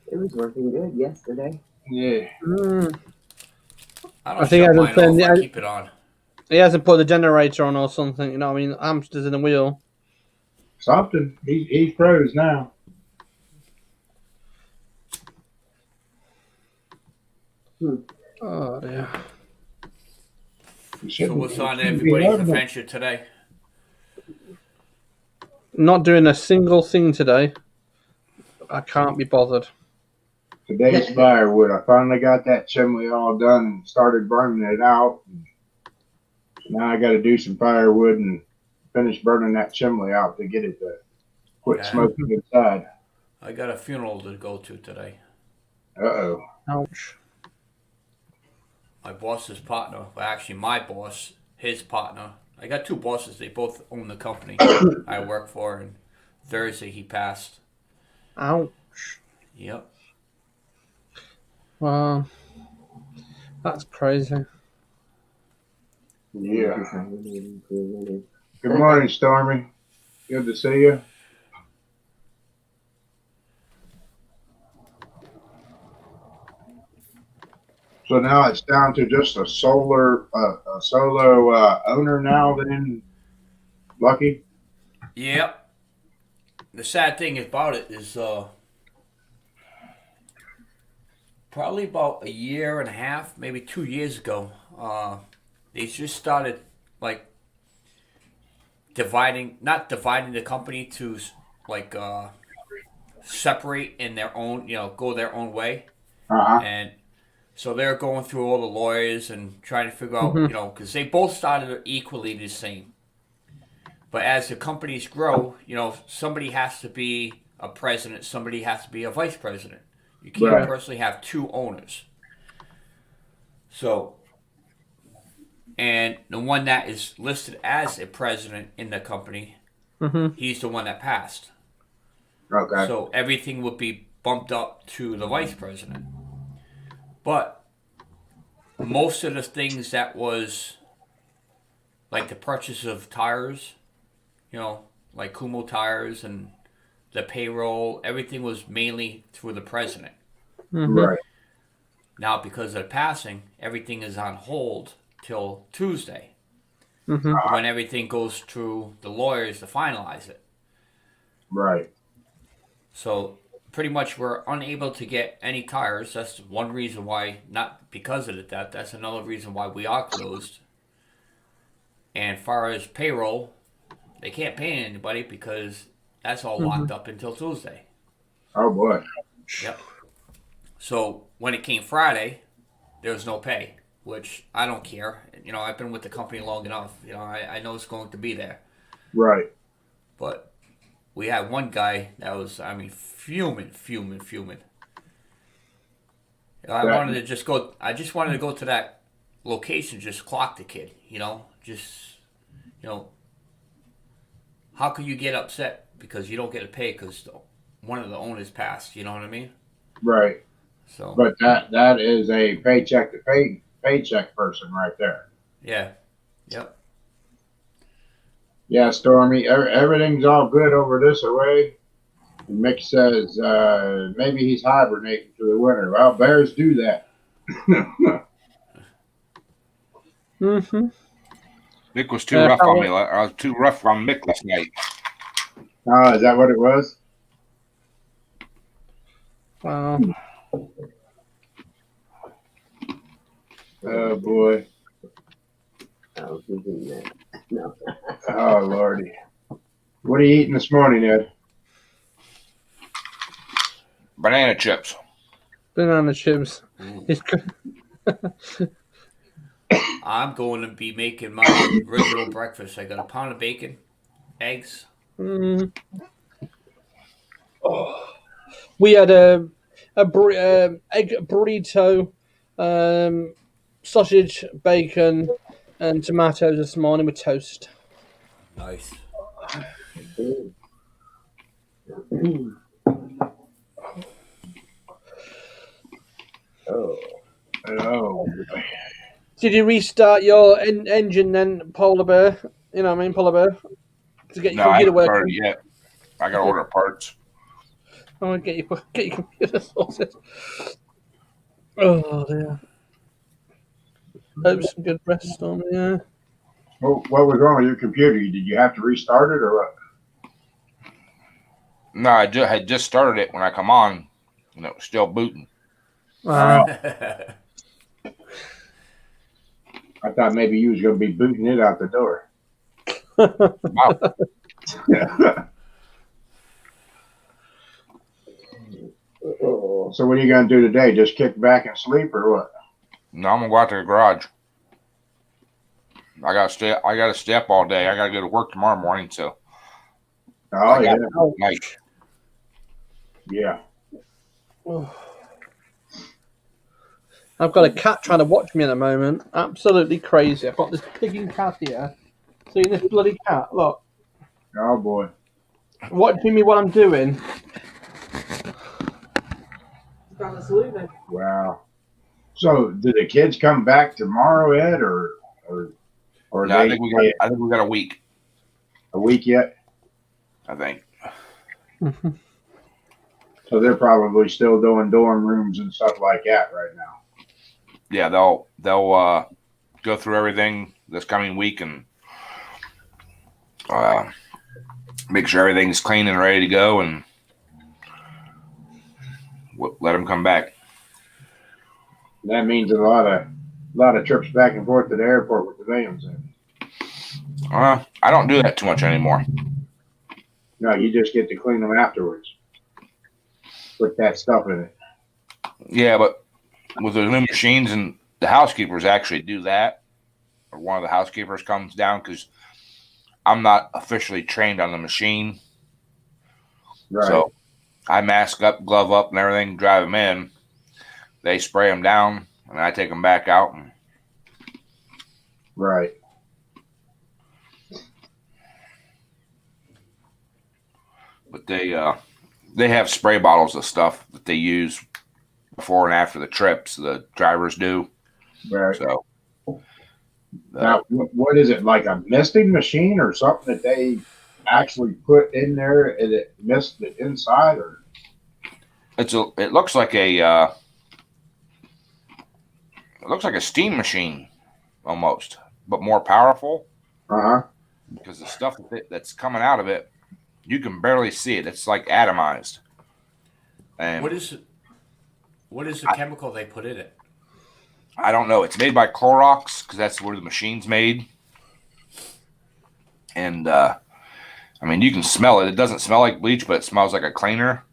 [SPEAKER 4] It was working good yesterday.
[SPEAKER 1] Yeah.
[SPEAKER 6] I
[SPEAKER 3] I
[SPEAKER 6] don't
[SPEAKER 3] think
[SPEAKER 6] shut
[SPEAKER 3] I
[SPEAKER 6] mine
[SPEAKER 3] don't
[SPEAKER 6] off.
[SPEAKER 3] think
[SPEAKER 6] I
[SPEAKER 3] I-
[SPEAKER 6] keep it on.
[SPEAKER 3] He hasn't put the generator on or something. You know what I mean? Hamsters in the wheel.
[SPEAKER 1] Something. He's froze now.
[SPEAKER 3] Oh, yeah.
[SPEAKER 6] So what's on everybody's adventure today?
[SPEAKER 3] Not doing a single thing today. I can't be bothered.
[SPEAKER 1] Today's firewood. I finally got that chimney all done and started burning it out. Now I got to do some firewood and finish burning that chimney out to get it to quit
[SPEAKER 6] Okay.
[SPEAKER 1] smoking inside.
[SPEAKER 6] I got a funeral to go to today.
[SPEAKER 1] Uh-oh.
[SPEAKER 3] Ouch.
[SPEAKER 6] My boss's partner, well, actually my boss, his partner. I got two bosses. They both own the company I work for. And Thursday he passed.
[SPEAKER 3] Ouch.
[SPEAKER 6] Yep.
[SPEAKER 3] Wow. That's crazy.
[SPEAKER 1] Yeah. Good morning, Stormy. Good to see you. So now it's down to just a solo owner now then, Lucky?
[SPEAKER 6] Yep. The sad thing about it is probably about a year and a half, maybe 2 years ago, they just started like not dividing the company to like separate in their own, go their own way.
[SPEAKER 1] Uh-huh.
[SPEAKER 6] And so they're going through all the lawyers and trying to figure out, because they both started equally the same. But as the companies grow, somebody has to be a president, somebody has to be a vice president. You can't
[SPEAKER 1] Right.
[SPEAKER 6] personally have two owners. So, and the one that is listed as a president in the company, he's the one that passed.
[SPEAKER 1] Okay.
[SPEAKER 6] So everything would be bumped up to the vice president. But most of the things that was like the purchase of tires, like Kumo tires and the payroll, everything was mainly through the president.
[SPEAKER 1] Right.
[SPEAKER 6] Now, because of passing, everything is on hold till Tuesday,
[SPEAKER 3] Mm-hmm.
[SPEAKER 6] when everything goes through the lawyers to finalize it.
[SPEAKER 1] Right.
[SPEAKER 6] So pretty much we're unable to get any tires. That's one reason why, not because of that. That's another reason why we are closed. And far as payroll, they can't pay anybody because that's all locked up until Tuesday.
[SPEAKER 1] Oh boy.
[SPEAKER 6] Yep. So when it came Friday, there was no pay, which I don't care. I've been with the company long enough. I know it's going to be there.
[SPEAKER 1] Right.
[SPEAKER 6] But we had one guy that was, fuming. I wanted to just go. I just wanted to go to that location, just clock the kid. How could you get upset because you don't get a pay because one of the owners passed? You know what I mean?
[SPEAKER 1] Right.
[SPEAKER 6] So.
[SPEAKER 1] But that is a paycheck to paycheck person right there.
[SPEAKER 6] Yeah. Yep.
[SPEAKER 1] Yeah, Stormy, everything's all good over this way. And Mick says maybe he's hibernating for the winter. Well, bears do that.
[SPEAKER 3] Mm-hmm.
[SPEAKER 7] Mick was too rough on me. I was too rough on Mick last night.
[SPEAKER 1] Oh, is that what it was?
[SPEAKER 3] Wow.
[SPEAKER 1] Oh boy.
[SPEAKER 4] Oh, he's in there. No.
[SPEAKER 1] Oh lordy. What are you eating this morning, Ed?
[SPEAKER 7] Banana chips.
[SPEAKER 3] Banana chips.
[SPEAKER 6] Ooh.
[SPEAKER 3] It's good.
[SPEAKER 6] I'm going to be making my original breakfast. I got a pound of bacon, eggs.
[SPEAKER 3] Mm. Oh. We had a egg burrito, sausage, bacon, and tomatoes this morning with toast.
[SPEAKER 6] Nice.
[SPEAKER 4] Oh.
[SPEAKER 1] Oh boy.
[SPEAKER 3] Did you restart your engine then, Polar Bear? You know what I mean, Polar Bear? To get your
[SPEAKER 7] No, I
[SPEAKER 3] computer
[SPEAKER 7] haven't started
[SPEAKER 3] working?
[SPEAKER 7] yet. I got to order parts.
[SPEAKER 3] I want to get your computer sorted. Oh dear. Hope some good rest on. Yeah.
[SPEAKER 1] What was wrong with your computer? Did you have to restart it or what?
[SPEAKER 7] No, I had just started it when I come on, and it was still booting.
[SPEAKER 3] Wow.
[SPEAKER 1] I thought maybe you was gonna be booting it out the door.
[SPEAKER 7] Wow.
[SPEAKER 4] Oh.
[SPEAKER 1] So what are you gonna do today? Just kick back and sleep or what?
[SPEAKER 7] No, I'm gonna go out to the garage. I gotta stay up all day. I gotta go to work tomorrow morning, so
[SPEAKER 1] Oh yeah,
[SPEAKER 7] night.
[SPEAKER 1] yeah.
[SPEAKER 3] I've got a cat trying to watch me at the moment. Absolutely crazy. I've got this pigging cat here. See this bloody cat? Look,
[SPEAKER 1] Oh boy.
[SPEAKER 3] watching me while I'm doing.
[SPEAKER 5] Absolutely.
[SPEAKER 1] Wow. So do the kids come back tomorrow, Ed, or
[SPEAKER 7] No, I think we got a week.
[SPEAKER 1] a week yet?
[SPEAKER 7] I think.
[SPEAKER 1] So they're probably still doing dorm rooms and stuff like that right now.
[SPEAKER 7] Yeah, they'll go through everything this coming week and make sure everything's clean and ready to go, and let them come back.
[SPEAKER 1] That means a lot of trips back and forth to the airport with the vans in.
[SPEAKER 7] I don't do that too much anymore.
[SPEAKER 1] No, you just get to clean them afterwards. Put that stuff in it.
[SPEAKER 7] Yeah, but with the new machines, and the housekeepers actually do that, or one of the housekeepers comes down, because I'm not officially trained on the machine.
[SPEAKER 1] Right.
[SPEAKER 7] So I mask up, glove up, and everything, drive them in. They spray them down, and I take them back out. And
[SPEAKER 1] Right.
[SPEAKER 7] but they have spray bottles of stuff that they use before and after the trips. The drivers do.
[SPEAKER 1] Right.
[SPEAKER 7] So
[SPEAKER 1] Now, what is it, like a misting machine or something that they actually put in there and it mist the inside, or?
[SPEAKER 7] it looks like a steam machine almost, but more powerful,
[SPEAKER 1] Uh-huh.
[SPEAKER 7] because the stuff that's coming out of it, you can barely see it. It's like atomized. And
[SPEAKER 6] What is the chemical they put in it?
[SPEAKER 7] I don't know. It's made by Clorox, because that's where the machine's made. And I mean, you can smell it. It doesn't smell like bleach, but it smells like a cleaner.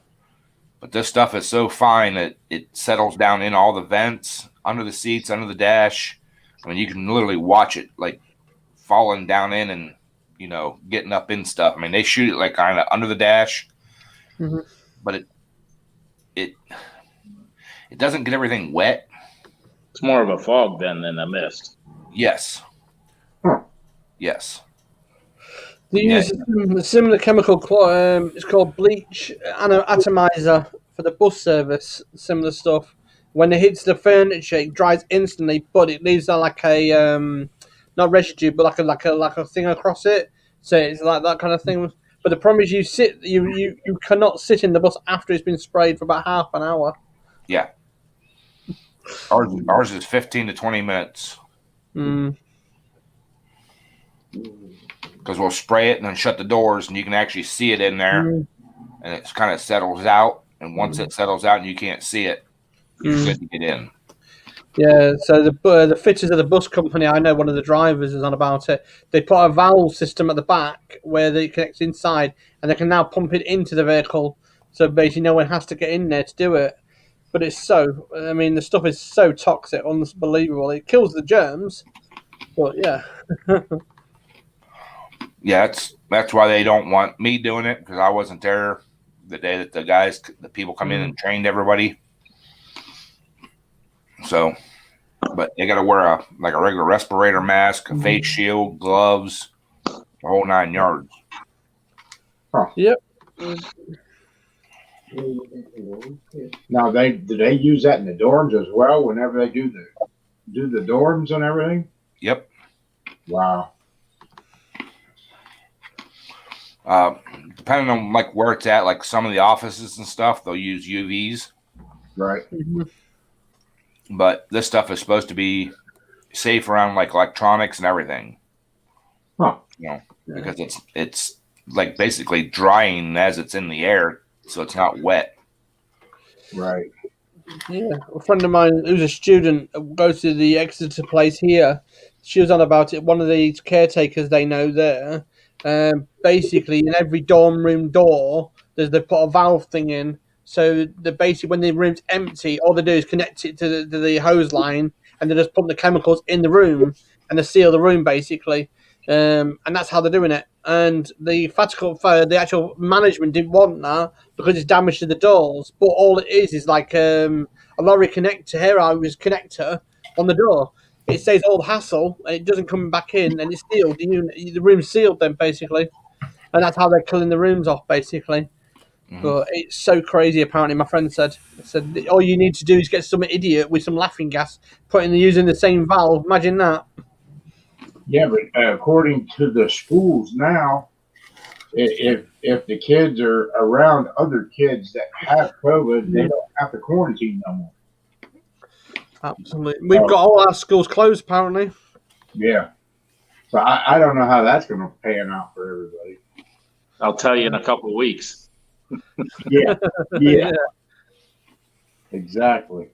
[SPEAKER 7] But this stuff is so fine that it settles down in all the vents, under the seats, under the dash. I mean, you can literally watch it like falling down in and, getting up in stuff. I mean, they shoot it like kind of under the dash, but it doesn't get everything wet.
[SPEAKER 2] It's more of a fog then than a mist.
[SPEAKER 7] Yes.
[SPEAKER 1] Huh.
[SPEAKER 7] Yes.
[SPEAKER 3] They use a similar chemical. It's called bleach atomizer for the bus service. Similar stuff. When it hits the furniture, it dries instantly, but it leaves like a not residue, but like a thing across it. So it's like that kind of thing. But the problem is, you cannot sit in the bus after it's been sprayed for about half an hour.
[SPEAKER 7] Yeah. Ours is 15 to 20 minutes. Because we'll spray it and then shut the doors, and you can actually see it in there, and it kind of settles out. And once it settles out and you can't see it, you're good to get in.
[SPEAKER 3] Yeah, so the fitters of the bus company, I know one of the drivers is on about it. They put a valve system at the back where they connect inside, and they can now pump it into the vehicle. So basically, no one has to get in there to do it. But it's so, I mean, the stuff is so toxic, unbelievable. It kills the germs, but yeah.
[SPEAKER 7] Yeah, that's why they don't want me doing it, because I wasn't there the day that the people come in and trained everybody. So, but they got to wear a regular respirator mask, a face shield, gloves, the whole 9 yards.
[SPEAKER 3] Yep.
[SPEAKER 1] Now do they use that in the dorms as well whenever they do the dorms and everything?
[SPEAKER 7] Yep.
[SPEAKER 1] Wow.
[SPEAKER 7] Depending on like where it's at, like some of the offices and stuff, they'll use UVs.
[SPEAKER 1] Right.
[SPEAKER 7] But this stuff is supposed to be safe around like electronics and everything.
[SPEAKER 1] Huh.
[SPEAKER 7] You know, because it's like basically drying as it's in the air, so it's not wet.
[SPEAKER 1] Right.
[SPEAKER 3] Yeah, a friend of mine who's a student goes to the Exeter place here. She was on about it. One of the caretakers they know there, basically in every dorm room door, they put a valve thing in. So basically when the room's empty, all they do is connect it to the hose line, and they just put the chemicals in the room and they seal the room basically. And that's how they're doing it. And the the actual management didn't want that because it's damage to the doors. But all it is like a lorry connector, hair hose connector on the door. It saves all the hassle, and it doesn't come back in, and it's sealed. The room's sealed then, basically. And that's how they're killing the rooms off, basically.
[SPEAKER 7] Mhm.
[SPEAKER 3] But it's so crazy, apparently, my friend said. All you need to do is get some idiot with some laughing gas, using the same valve. Imagine that.
[SPEAKER 1] Yeah, but according to the schools now, if the kids are around other kids that have COVID, they don't have to quarantine no more.
[SPEAKER 3] Absolutely. We've got all our schools closed, apparently.
[SPEAKER 1] Yeah. So I don't know how that's going to pan out for everybody.
[SPEAKER 2] I'll tell you in a couple of weeks.
[SPEAKER 1] Yeah. Yeah. Exactly.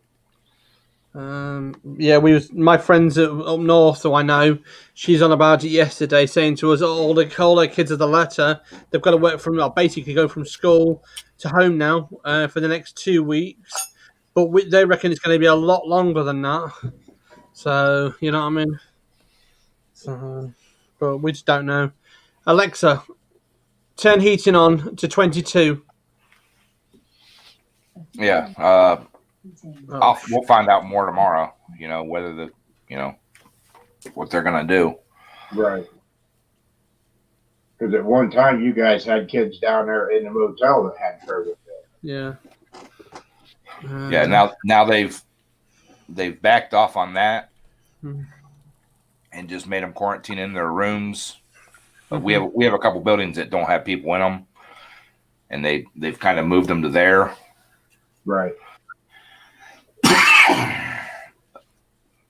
[SPEAKER 3] My friends up north, who I know, she's on about it yesterday, saying to us, all the kids of the letter, they've got to work basically go from school to home now for the next 2 weeks. But they reckon it's going to be a lot longer than that. So, you know what I mean? So, but we just don't know. Alexa, turn heating on to 22.
[SPEAKER 7] Yeah. We'll find out more tomorrow, whether what they're going to do.
[SPEAKER 1] Right. Because at one time you guys had kids down there in the motel that had COVID.
[SPEAKER 3] Yeah.
[SPEAKER 7] Yeah. Now they've backed off on that and just made them quarantine in their rooms. But we have a couple buildings that don't have people in them, and they've kind of moved them to there.
[SPEAKER 1] Right.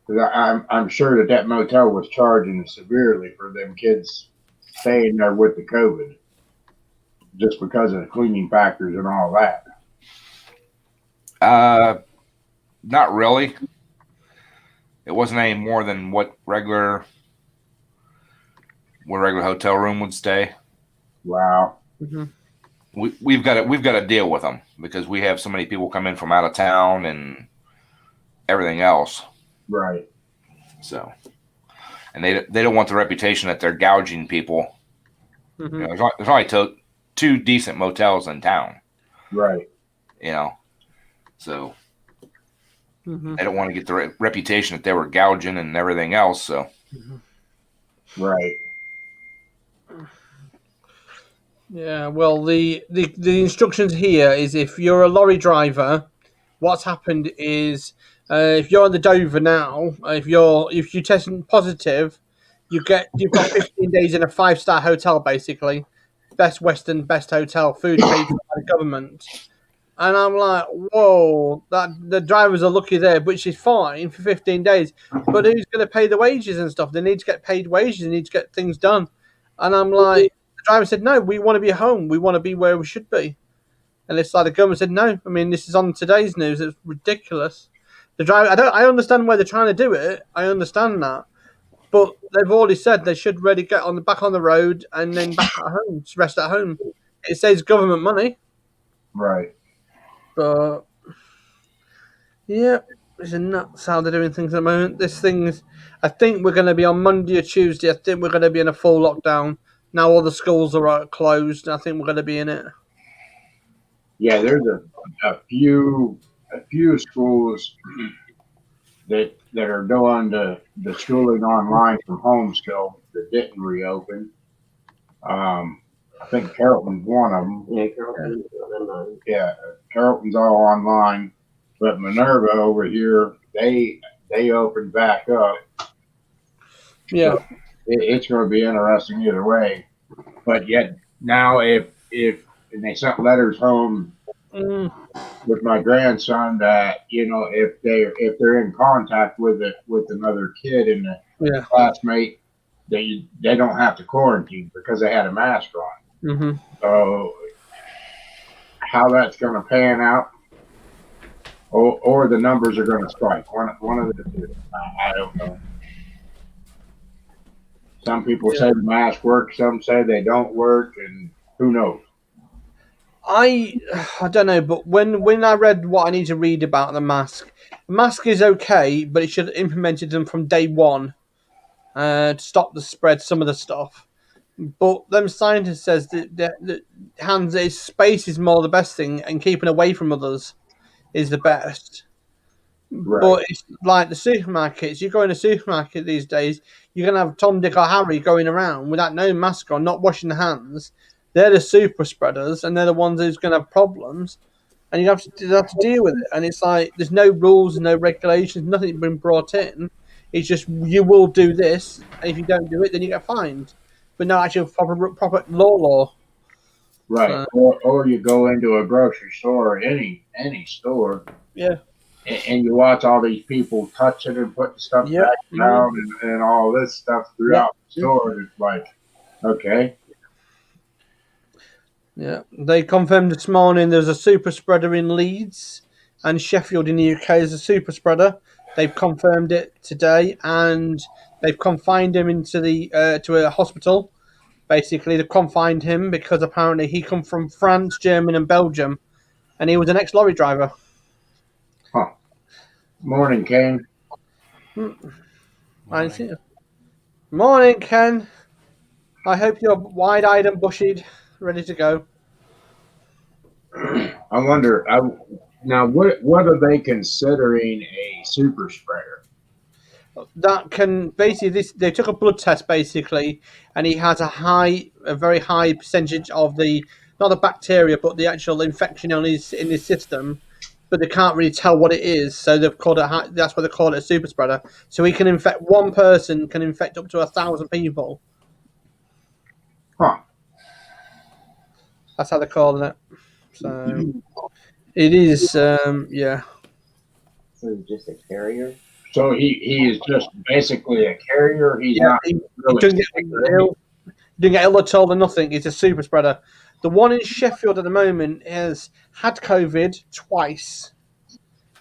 [SPEAKER 1] I'm sure that motel was charging severely for them kids staying there with the COVID, just because of the cleaning factors and all that.
[SPEAKER 7] Not really. It wasn't any more than what regular hotel room would stay.
[SPEAKER 1] Wow.
[SPEAKER 3] Mm-hmm.
[SPEAKER 7] We've got to deal with them because we have so many people come in from out of town and everything else.
[SPEAKER 1] Right.
[SPEAKER 7] So, and they don't want the reputation that they're gouging people.
[SPEAKER 3] Mm-hmm.
[SPEAKER 7] There's only two decent motels in town.
[SPEAKER 1] Right.
[SPEAKER 7] So they don't want to get the reputation that they were gouging and everything else. So,
[SPEAKER 1] right.
[SPEAKER 3] Yeah, well, the instructions here is if you're a lorry driver, what's happened is if you're on the Dover now, if you test positive, you've got 15 days in a 5-star hotel, basically, best hotel, food paid for by the government. And I'm like, whoa, that the drivers are lucky there, which is fine for 15 days. But who's going to pay the wages and stuff? They need to get paid wages. They need to get things done. And I'm like, the driver said, no, we want to be home. We want to be where we should be. And it's like the government said, no. I mean, this is on today's news. It's ridiculous. The driver, I understand why they're trying to do it. I understand that, but they've already said they should really get back on the road and then back at home, rest at home. It saves government money,
[SPEAKER 1] Right.
[SPEAKER 3] but yeah, it's nuts how they're doing things at the moment. This thing's, I think we're going to be on Monday or Tuesday. I think we're going to be in a full lockdown. Now all the schools are closed. I think we're going to be in it.
[SPEAKER 1] Yeah, there's a few schools that are doing the schooling online from home still that didn't reopen. I think Carrollton's one of them.
[SPEAKER 4] Yeah, Carlton, online.
[SPEAKER 1] Yeah, Carrollton's all online, but Minerva over here they opened back up.
[SPEAKER 3] Yeah.
[SPEAKER 1] So it's going to be interesting either way. But yet now, if and they sent letters home with my grandson that if they're in contact with another kid and a classmate, they don't have to quarantine because they had a mask on.
[SPEAKER 3] Mm-hmm.
[SPEAKER 1] So how that's going to pan out, or the numbers are going to spike. One of the two. I don't know. Some people say the mask works, some say they don't work, and who knows?
[SPEAKER 3] I don't know, but when I read what I need to read about the mask is okay, but it should have implemented them from day one to stop the spread, some of the stuff. But them scientists says that hands space is more the best thing, and keeping away from others is the best.
[SPEAKER 1] Right.
[SPEAKER 3] But it's like the supermarkets. You go in a supermarket these days, you're going to have Tom, Dick or Harry going around without no mask on, not washing their hands. They're the super spreaders, and they're the ones who's going to have problems. And you have to deal with it. And it's like there's no rules, no regulations, nothing been brought in. It's just you will do this, and if you don't do it, then you get fined. But no actual proper law.
[SPEAKER 1] Right. Or you go into a grocery store or any store.
[SPEAKER 3] Yeah.
[SPEAKER 1] And you watch all these people touching and putting stuff back down and all this stuff throughout the store. And it's like, okay.
[SPEAKER 3] Yeah. They confirmed this morning there's a super spreader in Leeds and Sheffield in the UK is a super spreader. They've confirmed it today and they've confined him into to a hospital. Basically, they've confined him because apparently he come from France, Germany and Belgium and he was an ex-lorry driver.
[SPEAKER 1] Huh. Morning, Ken.
[SPEAKER 3] Morning, Ken. I hope you're wide-eyed and bushy, ready to go.
[SPEAKER 1] I wonder, now what are they considering a super spreader?
[SPEAKER 3] That can basically they took a blood test basically, and he has a very high percentage of not the bacteria but the actual infection in his system. But they can't really tell what it is, so they've called it. That's why they call it a super spreader. So he can infect one person, can infect up to 1,000 people.
[SPEAKER 1] Huh?
[SPEAKER 3] That's how they're calling it. So it is, yeah.
[SPEAKER 4] So he's just a carrier.
[SPEAKER 1] So he is just basically a carrier. He's not.
[SPEAKER 3] He
[SPEAKER 1] Really
[SPEAKER 3] didn't get ill at all or nothing. He's a super spreader. The one in Sheffield at the moment has had COVID twice,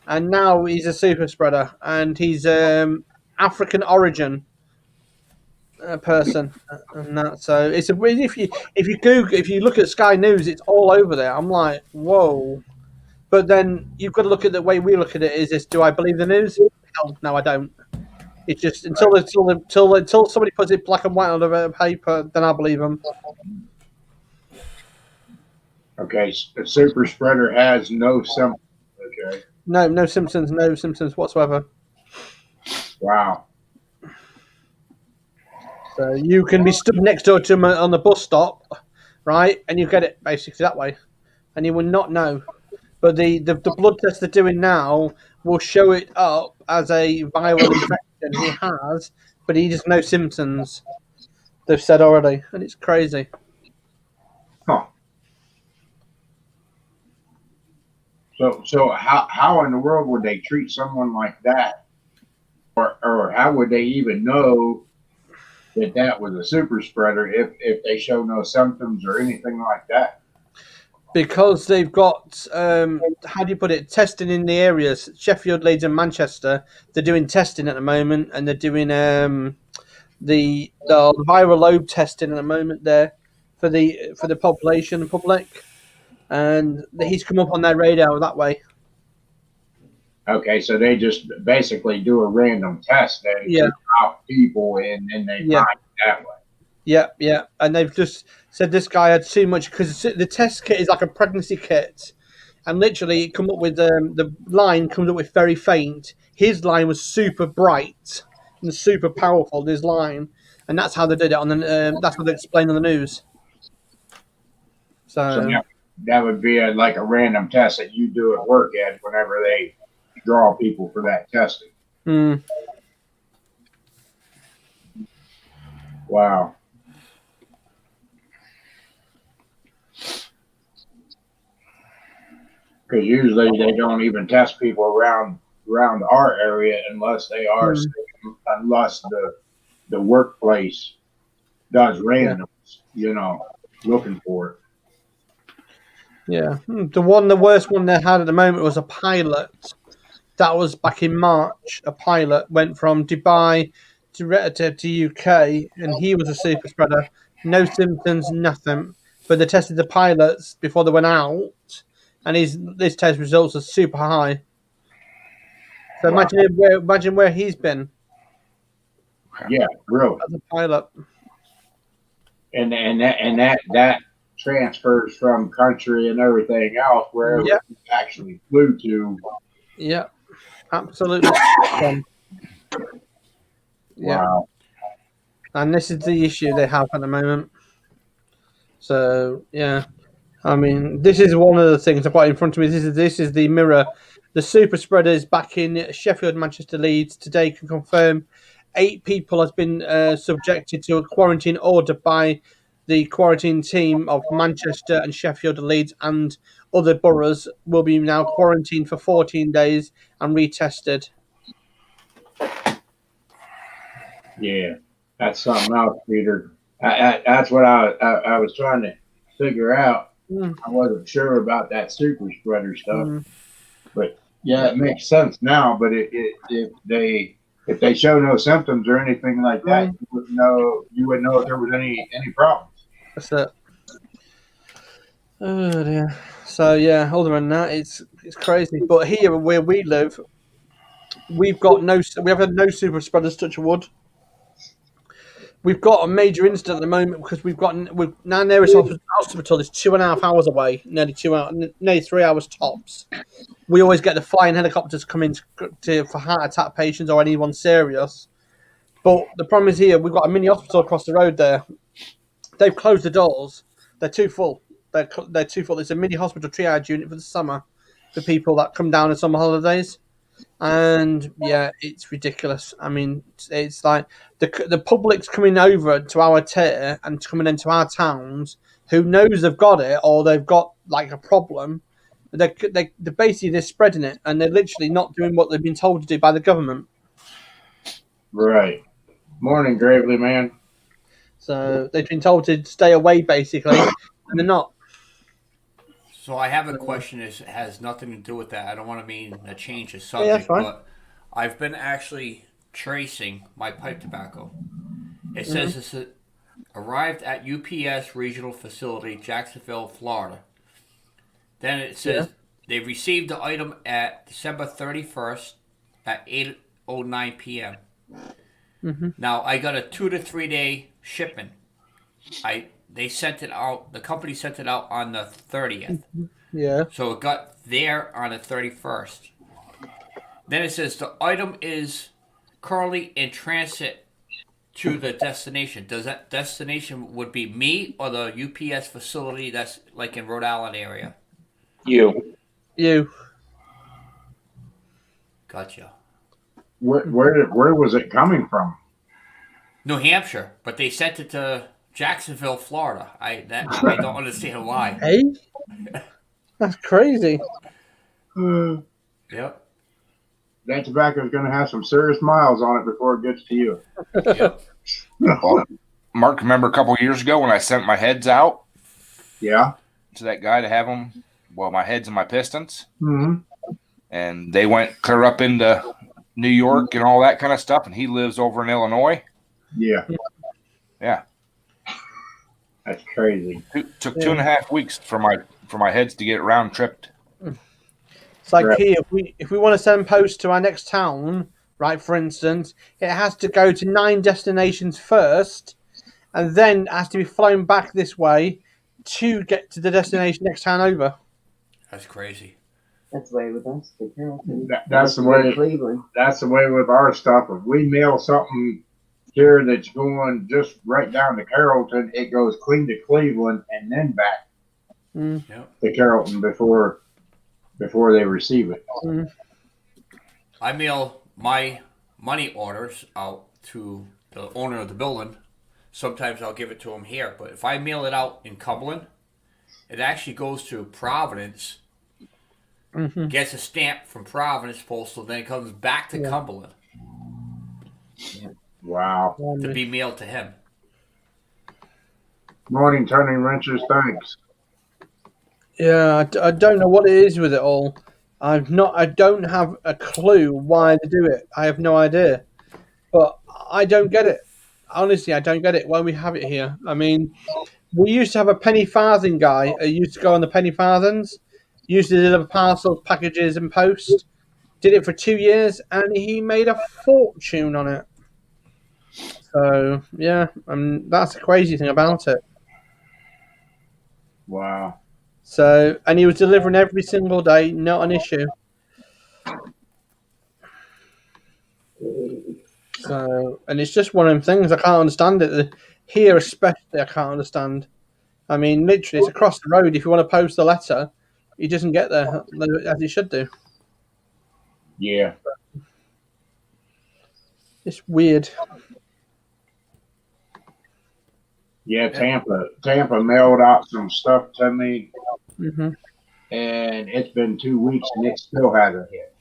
[SPEAKER 3] and now he's a super spreader, and he's African origin person, and that. So it's if you look at Sky News, it's all over there. I'm like, whoa. But then you've got to look at the way we look at it. Is this? Do I believe the news? Hell, no, I don't. It's just until somebody puts it black and white on a paper, then I believe them.
[SPEAKER 1] Okay, the super spreader has no symptoms. Okay.
[SPEAKER 3] No symptoms whatsoever.
[SPEAKER 1] Wow.
[SPEAKER 3] So you can be stood next door to him on the bus stop, right? And you get it basically that way, and you will not know. But the blood test they're doing now will show it up as a viral infection he has, but he has no symptoms. They've said already, and it's crazy.
[SPEAKER 1] Huh. So how in the world would they treat someone like that, or how would they even know that was a super spreader if they show no symptoms or anything like that?
[SPEAKER 3] because they've got how do you put it? Testing in the areas. Sheffield, Leeds, and Manchester. They're doing testing at the moment, and they're doing the viral load testing at the moment there for the population and public, and he's come up on their radar that way.
[SPEAKER 1] Okay, so they just basically do a random test then
[SPEAKER 3] Yeah.
[SPEAKER 1] out people, and then they
[SPEAKER 3] Yeah.
[SPEAKER 1] find it that way.
[SPEAKER 3] Yeah, and they've just said this guy had too much because the test kit is like a pregnancy kit, and literally it come up with the line comes up with very faint. His line was super bright and super powerful. His line, and that's how they did it on the. That's what they explained on the news.
[SPEAKER 1] So that would be like a random test that you do at work, Ed, whenever they draw people for that testing. Wow. Because usually they don't even test people around our area unless they are unless the workplace does randoms, looking for it.
[SPEAKER 3] Yeah, the worst one they had at the moment was a pilot. That was back in March. A pilot went from Dubai to UK, and he was a super spreader. No symptoms, nothing. But they tested the pilots before they went out, and his test results are super high. So
[SPEAKER 1] Wow.
[SPEAKER 3] imagine where he's been
[SPEAKER 1] Yeah, really.
[SPEAKER 3] as a pilot.
[SPEAKER 1] And that transfers from country and everything else wherever
[SPEAKER 3] Yeah.
[SPEAKER 1] he actually flew to.
[SPEAKER 3] Yeah, absolutely. Yeah.
[SPEAKER 1] Wow.
[SPEAKER 3] And this is the issue they have at the moment. So yeah, I mean, this is one of the things I've got in front of me. This is the Mirror. The super spreaders back in Sheffield, Manchester, Leeds today can confirm 8 people has been subjected to a quarantine order by the quarantine team of Manchester and Sheffield, Leeds, and other boroughs will be now quarantined for 14 days and retested.
[SPEAKER 1] Yeah, that's something else, Peter. That's what I was trying to figure out. I wasn't sure about that super spreader stuff, but yeah, it makes sense now. But if they show no symptoms or anything like that, you wouldn't know if there was any problems.
[SPEAKER 3] That's it. Oh dear. So yeah, other than that, it's crazy. But here where we live, we have had no super spreaders. Touch wood. We've got a major incident at the moment because we've now nearest hospital is 2.5 hours away, nearly 3 hours tops. We always get the flying helicopters come in for heart attack patients or anyone serious. But the problem is here we've got a mini hospital across the road there. They've closed the doors. They're too full. They're too full. It's a mini hospital triage unit for the summer for people that come down on summer holidays. And yeah, it's ridiculous. I mean, it's like the public's coming over to our tier and coming into our towns who knows they've got it or they've got like a problem. They're basically they're spreading it and they're literally not doing what they've been told to do by the government.
[SPEAKER 1] Right. Morning, Gravely, man.
[SPEAKER 3] So they've been told to stay away basically, and they're not.
[SPEAKER 6] So I have a question. It has nothing to do with that. I don't want to mean to change the
[SPEAKER 3] that's
[SPEAKER 6] subject,
[SPEAKER 3] fine.
[SPEAKER 6] but I've been actually tracing my pipe tobacco. It says it's arrived at UPS regional facility, Jacksonville, Florida. Then it says they received the item at December 31st at 8:09 p.m. Now I got a 2 to 3 day shipment. They sent it out. The company sent it out on the 30th.
[SPEAKER 3] Yeah.
[SPEAKER 6] So it got there on the 31st. Then it says the item is currently in transit to the destination. Does that destination would be me or the UPS facility that's like in Rhode Island area?
[SPEAKER 2] You.
[SPEAKER 6] Gotcha.
[SPEAKER 1] Where was it coming from?
[SPEAKER 6] New Hampshire, but they sent it to Jacksonville, Florida. I don't understand why.
[SPEAKER 3] Hey, that's crazy.
[SPEAKER 6] Yep.
[SPEAKER 1] That tobacco is going to have some serious miles on it before it gets to you.
[SPEAKER 6] Yep.
[SPEAKER 7] Well, Mark, remember a couple years ago when I sent my heads out?
[SPEAKER 1] Yeah.
[SPEAKER 7] to that guy to have them. Well, my heads and my pistons,
[SPEAKER 1] Mm-hmm.
[SPEAKER 7] and they went clear up into New York and all that kind of stuff. And he lives over in Illinois.
[SPEAKER 1] Yeah.
[SPEAKER 7] Yeah.
[SPEAKER 1] That's crazy.
[SPEAKER 7] Took 2.5 weeks for my heads to get round tripped.
[SPEAKER 3] It's like
[SPEAKER 1] Right.
[SPEAKER 3] here, if we want to send post to our next town, right? For instance, it has to go to 9 destinations first, and then it has to be flown back this way to get to the destination next town over.
[SPEAKER 6] That's crazy.
[SPEAKER 4] That's the way with us. The Carrollton.
[SPEAKER 1] That's the way.
[SPEAKER 4] Cleveland.
[SPEAKER 1] That's the way with our stuff. If we mail something here that's going just right down to Carrollton, it goes clean to Cleveland and then back to Carrollton before they receive it.
[SPEAKER 6] I mail my money orders out to the owner of the building. Sometimes I'll give it to him here, but if I mail it out in Cumberland, it actually goes to Providence, gets a stamp from Providence Postal, then it comes back to Cumberland
[SPEAKER 1] Wow.
[SPEAKER 6] to be mailed to him.
[SPEAKER 1] Morning, turning wrenches. Thanks.
[SPEAKER 3] Yeah, I don't know what it is with it all. I don't have a clue why they do it. I have no idea, but I don't get it. Honestly, I don't get it. Why we have it here? I mean, we used to have a penny farthing guy who used to go on the penny farthings, used to deliver parcels, packages, and post. Did it for 2 years, and he made a fortune on it. So yeah, that's the crazy thing about it.
[SPEAKER 1] Wow.
[SPEAKER 3] So, and he was delivering every single day, not an issue. So, and it's just one of them things I can't understand it. Here, especially, I can't understand. I mean, literally, it's across the road. If you want to post a letter, he doesn't get there as he should do.
[SPEAKER 1] Yeah.
[SPEAKER 3] It's weird.
[SPEAKER 1] Yeah. Tampa mailed out some stuff to me,
[SPEAKER 3] Mm-hmm.
[SPEAKER 1] and it's been 2 weeks and it still hasn't hit.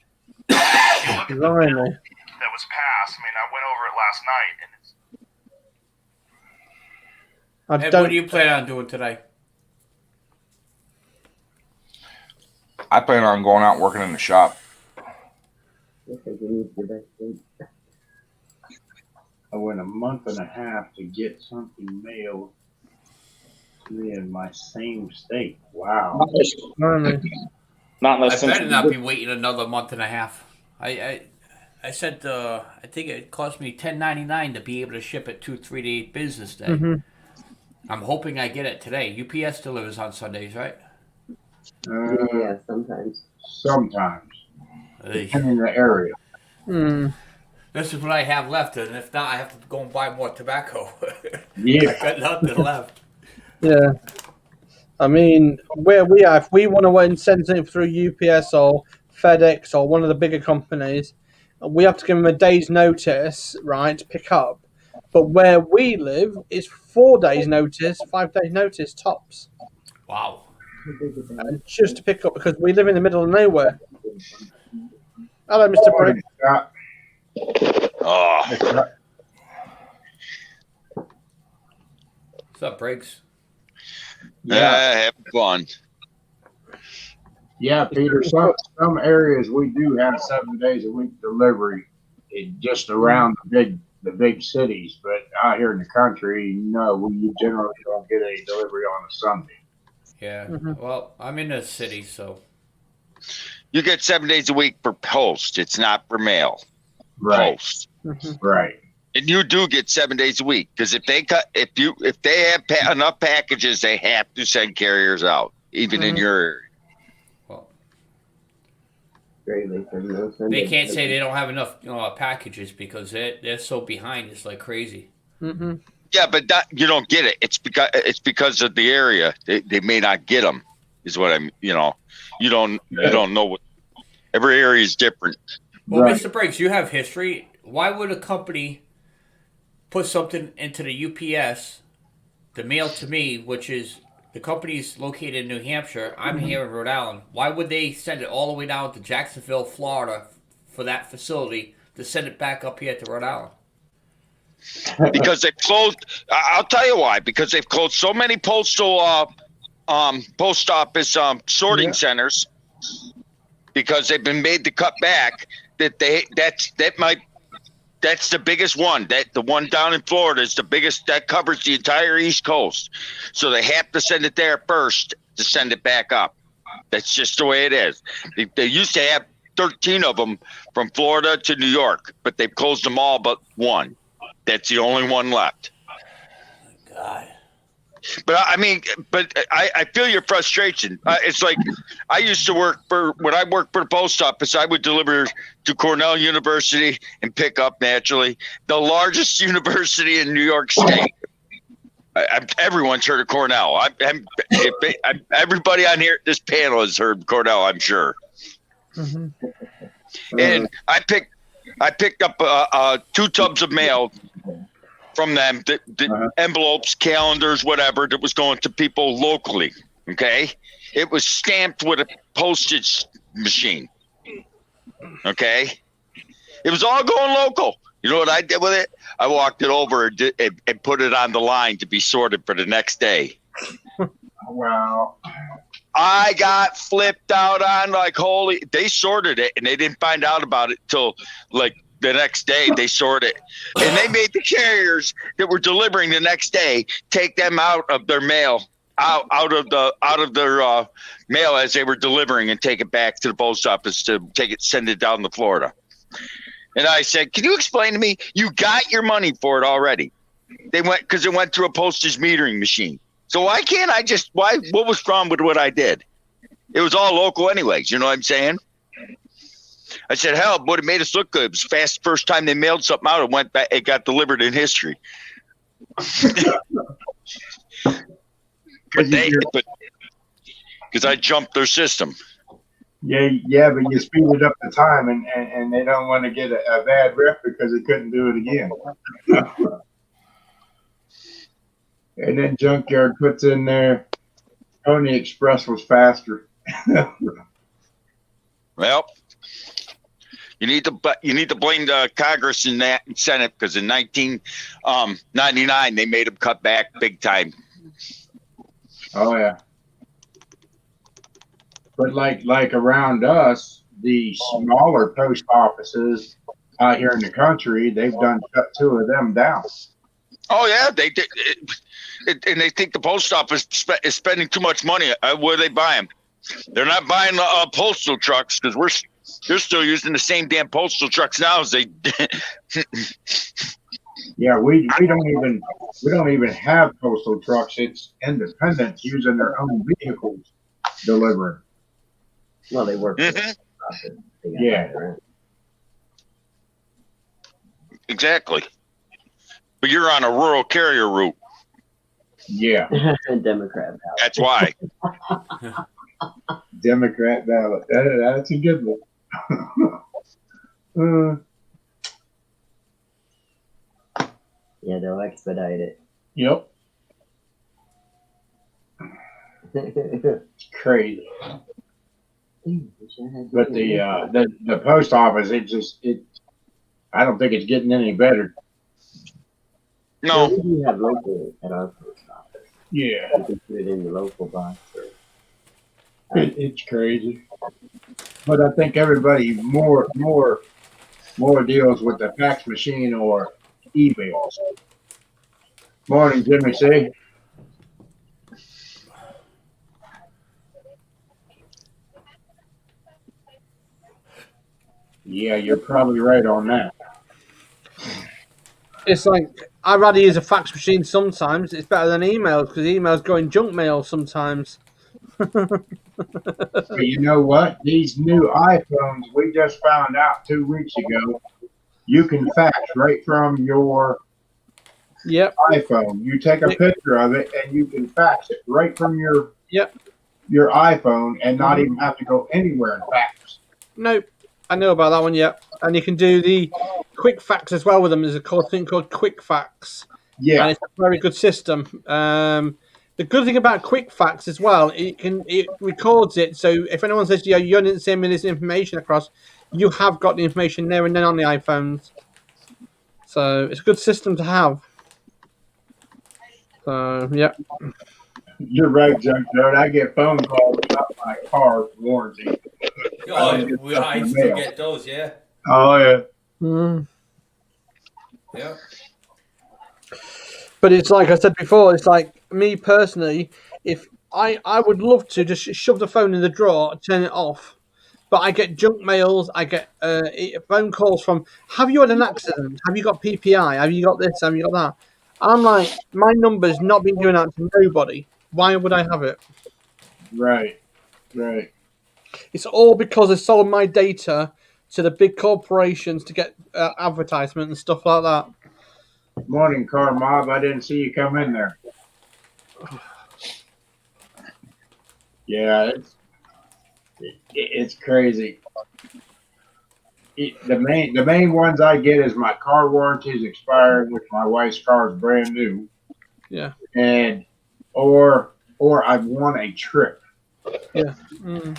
[SPEAKER 3] Blimey.
[SPEAKER 8] That was passed. I mean, I went over it last night, and it's
[SPEAKER 3] I
[SPEAKER 6] Ed,
[SPEAKER 3] don't.
[SPEAKER 6] what do you plan on doing today?
[SPEAKER 7] I plan on going out and working in the shop.
[SPEAKER 1] I went a month and a half to get something mailed to me in my same state. Wow.
[SPEAKER 3] Blimey.
[SPEAKER 2] Not
[SPEAKER 6] I
[SPEAKER 2] unless
[SPEAKER 6] better not be waiting another month and a half. I said I think it cost me $10.99 to be able to ship it 2-3 day business day.
[SPEAKER 3] Mm-hmm.
[SPEAKER 6] I'm hoping I get it today. UPS delivers on Sundays, right?
[SPEAKER 4] Yeah, sometimes.
[SPEAKER 1] Sometimes,
[SPEAKER 6] Hey,
[SPEAKER 1] depending on the area.
[SPEAKER 3] Mm.
[SPEAKER 6] this is what I have left, and if not, I have to go and buy more tobacco.
[SPEAKER 1] Yeah.
[SPEAKER 6] I got nothing left.
[SPEAKER 3] Yeah. I mean, where we are, if we want to send something through UPS or FedEx or one of the bigger companies, we have to give them a day's notice, right, to pick up. But where we live is 4 days notice, 5 days notice tops,
[SPEAKER 6] Wow.
[SPEAKER 3] and just to pick up because we live in the middle of nowhere. Hello, Mr. Briggs.
[SPEAKER 1] Scott.
[SPEAKER 9] Oh,
[SPEAKER 6] What's up, Briggs?
[SPEAKER 9] having fun.
[SPEAKER 1] Yeah, Peter. Some areas we do have 7 days a week delivery, just around the big cities. But out here in the country, no, we generally don't get a delivery on a Sunday.
[SPEAKER 6] Yeah.
[SPEAKER 3] Mhm.
[SPEAKER 6] Well, I'm in the city, so
[SPEAKER 9] You get 7 days a week for post. It's not for mail.
[SPEAKER 1] Right.
[SPEAKER 9] Post.
[SPEAKER 3] Mhm.
[SPEAKER 1] Right.
[SPEAKER 9] And you do get 7 days a week because if they have enough packages, they have to send carriers out, even in
[SPEAKER 3] Mhm.
[SPEAKER 9] your area.
[SPEAKER 6] well,
[SPEAKER 4] No
[SPEAKER 6] they can't say they don't have enough packages because they're so behind. It's like crazy.
[SPEAKER 3] Mm-hmm.
[SPEAKER 9] Yeah, but you don't get it. It's because of the area. They may not get them. Is what I'm. You don't know what. Every area is different.
[SPEAKER 6] Well,
[SPEAKER 1] Right.
[SPEAKER 6] Mr. Briggs, you have history. Why would a company put something into the UPS, the mail to me, which is the company's located in New Hampshire? I'm here in Rhode Island. Why would they send it all the way down to Jacksonville, Florida, for that facility to send it back up here to Rhode Island?
[SPEAKER 9] Because they've closed. I'll tell you why. Because they've closed so many postal post office sorting
[SPEAKER 3] Yeah.
[SPEAKER 9] centers because they've been made to cut back. That's the biggest one. That the one down in Florida is the biggest. That covers the entire East Coast. So they have to send it there first to send it back up. That's just the way it is. They used to have 13 of them from Florida to New York, but they've closed them all but one. That's the only one left.
[SPEAKER 6] God.
[SPEAKER 9] But I feel your frustration. It's like I used to when I worked for the post office, I would deliver to Cornell University and pick up naturally the largest university in New York State. Everyone's heard of Cornell. Everybody on here, this panel has heard Cornell, I'm sure.
[SPEAKER 3] Mm-hmm.
[SPEAKER 9] And I picked up 2 tubs of mail from them, envelopes, calendars, whatever, that was going to people locally. Okay. It was stamped with a postage machine. Okay. It was all going local. You know what I did with it? I walked it over and put it on the line to be sorted for the next day.
[SPEAKER 1] Wow.
[SPEAKER 9] I got flipped out on they sorted it and they didn't find out about it till like the next day. They sorted it and they made the carriers that were delivering the next day take them out of their mail, out of their mail as they were delivering and take it back to the post office to send it down to Florida. And I said, can you explain to me? You got your money for it already. Because it went through a postage metering machine. So why can't I what was wrong with what I did? It was all local anyways. You know what I'm saying? I said, hell, it would have made us look good. It was fast. First time they mailed something out, it went back. It got delivered in history. Because I jumped their system.
[SPEAKER 1] Yeah, but you speeded up the time, and they don't want to get a bad rep because they couldn't do it again. And then Junkyard puts in there, Pony Express was faster.
[SPEAKER 9] Well, you need to blame the Congress and that Senate because in 1999 they made them cut back big time.
[SPEAKER 1] Oh yeah. But like around us, the smaller post offices out here in the country, they've done shut 2 of them down.
[SPEAKER 9] Oh yeah, they did, and they think the post office is spending too much money. Where they buy them? They're not buying postal trucks because they're still using the same damn postal trucks now as they.
[SPEAKER 1] Yeah, we don't even have postal trucks. It's independents using their own vehicles delivering.
[SPEAKER 4] Well, they work.
[SPEAKER 9] Mm-hmm.
[SPEAKER 1] Yeah.
[SPEAKER 9] Exactly. But you're on a rural carrier route.
[SPEAKER 1] Yeah.
[SPEAKER 4] Democrat.
[SPEAKER 9] That's why.
[SPEAKER 1] Democrat ballot. That's a good one.
[SPEAKER 4] Yeah, they'll expedite it.
[SPEAKER 1] Yep. It's crazy. But the post office, I don't think it's getting any better.
[SPEAKER 9] No.
[SPEAKER 4] We do have local at our post office.
[SPEAKER 1] Yeah.
[SPEAKER 4] We can put it in the local box.
[SPEAKER 1] It's crazy. But I think everybody more deals with the fax machine or emails. Morning, Jimmy C. Yeah, you're probably right on that.
[SPEAKER 3] It's like I'd rather use a fax machine sometimes. It's better than emails because emails go in junk mail sometimes.
[SPEAKER 1] But you know what? These new iPhones, we just found out 2 weeks ago, you can fax right from your iPhone. You take a picture of it and you can fax it right from your iPhone and not even have to go anywhere and fax.
[SPEAKER 3] Nope. I know about that one, and you can do the quick fax as well with them. There's a thing called quick fax.
[SPEAKER 1] Yeah.
[SPEAKER 3] And it's a very good system. The good thing about quick fax as well, it records it. So if anyone says, you didn't send me this information across, you have got the information there and then on the iPhones. So it's a good system to have. So, yeah.
[SPEAKER 1] You're right, Junkyard. I get phone calls about my car warranty.
[SPEAKER 6] I used to get those, yeah.
[SPEAKER 1] Oh yeah.
[SPEAKER 3] Mm.
[SPEAKER 6] Yeah.
[SPEAKER 3] But it's like I said before, it's like me personally, if I would love to just shove the phone in the drawer, turn it off, but I get junk mails, I get phone calls from, have you had an accident? Have you got PPI? Have you got this? Have you got that? I'm like, my number's not been given out to nobody. Why would I have it?
[SPEAKER 1] Right. Right.
[SPEAKER 3] It's all because they sold my data to the big corporations to get advertisement and stuff like that.
[SPEAKER 1] Morning, Car Mob. I didn't see you come in there. Yeah, it's crazy. The main ones I get is my car warranty is expired, which my wife's car is brand new.
[SPEAKER 3] Yeah.
[SPEAKER 1] And or I've won a trip.
[SPEAKER 3] Yeah. Mm.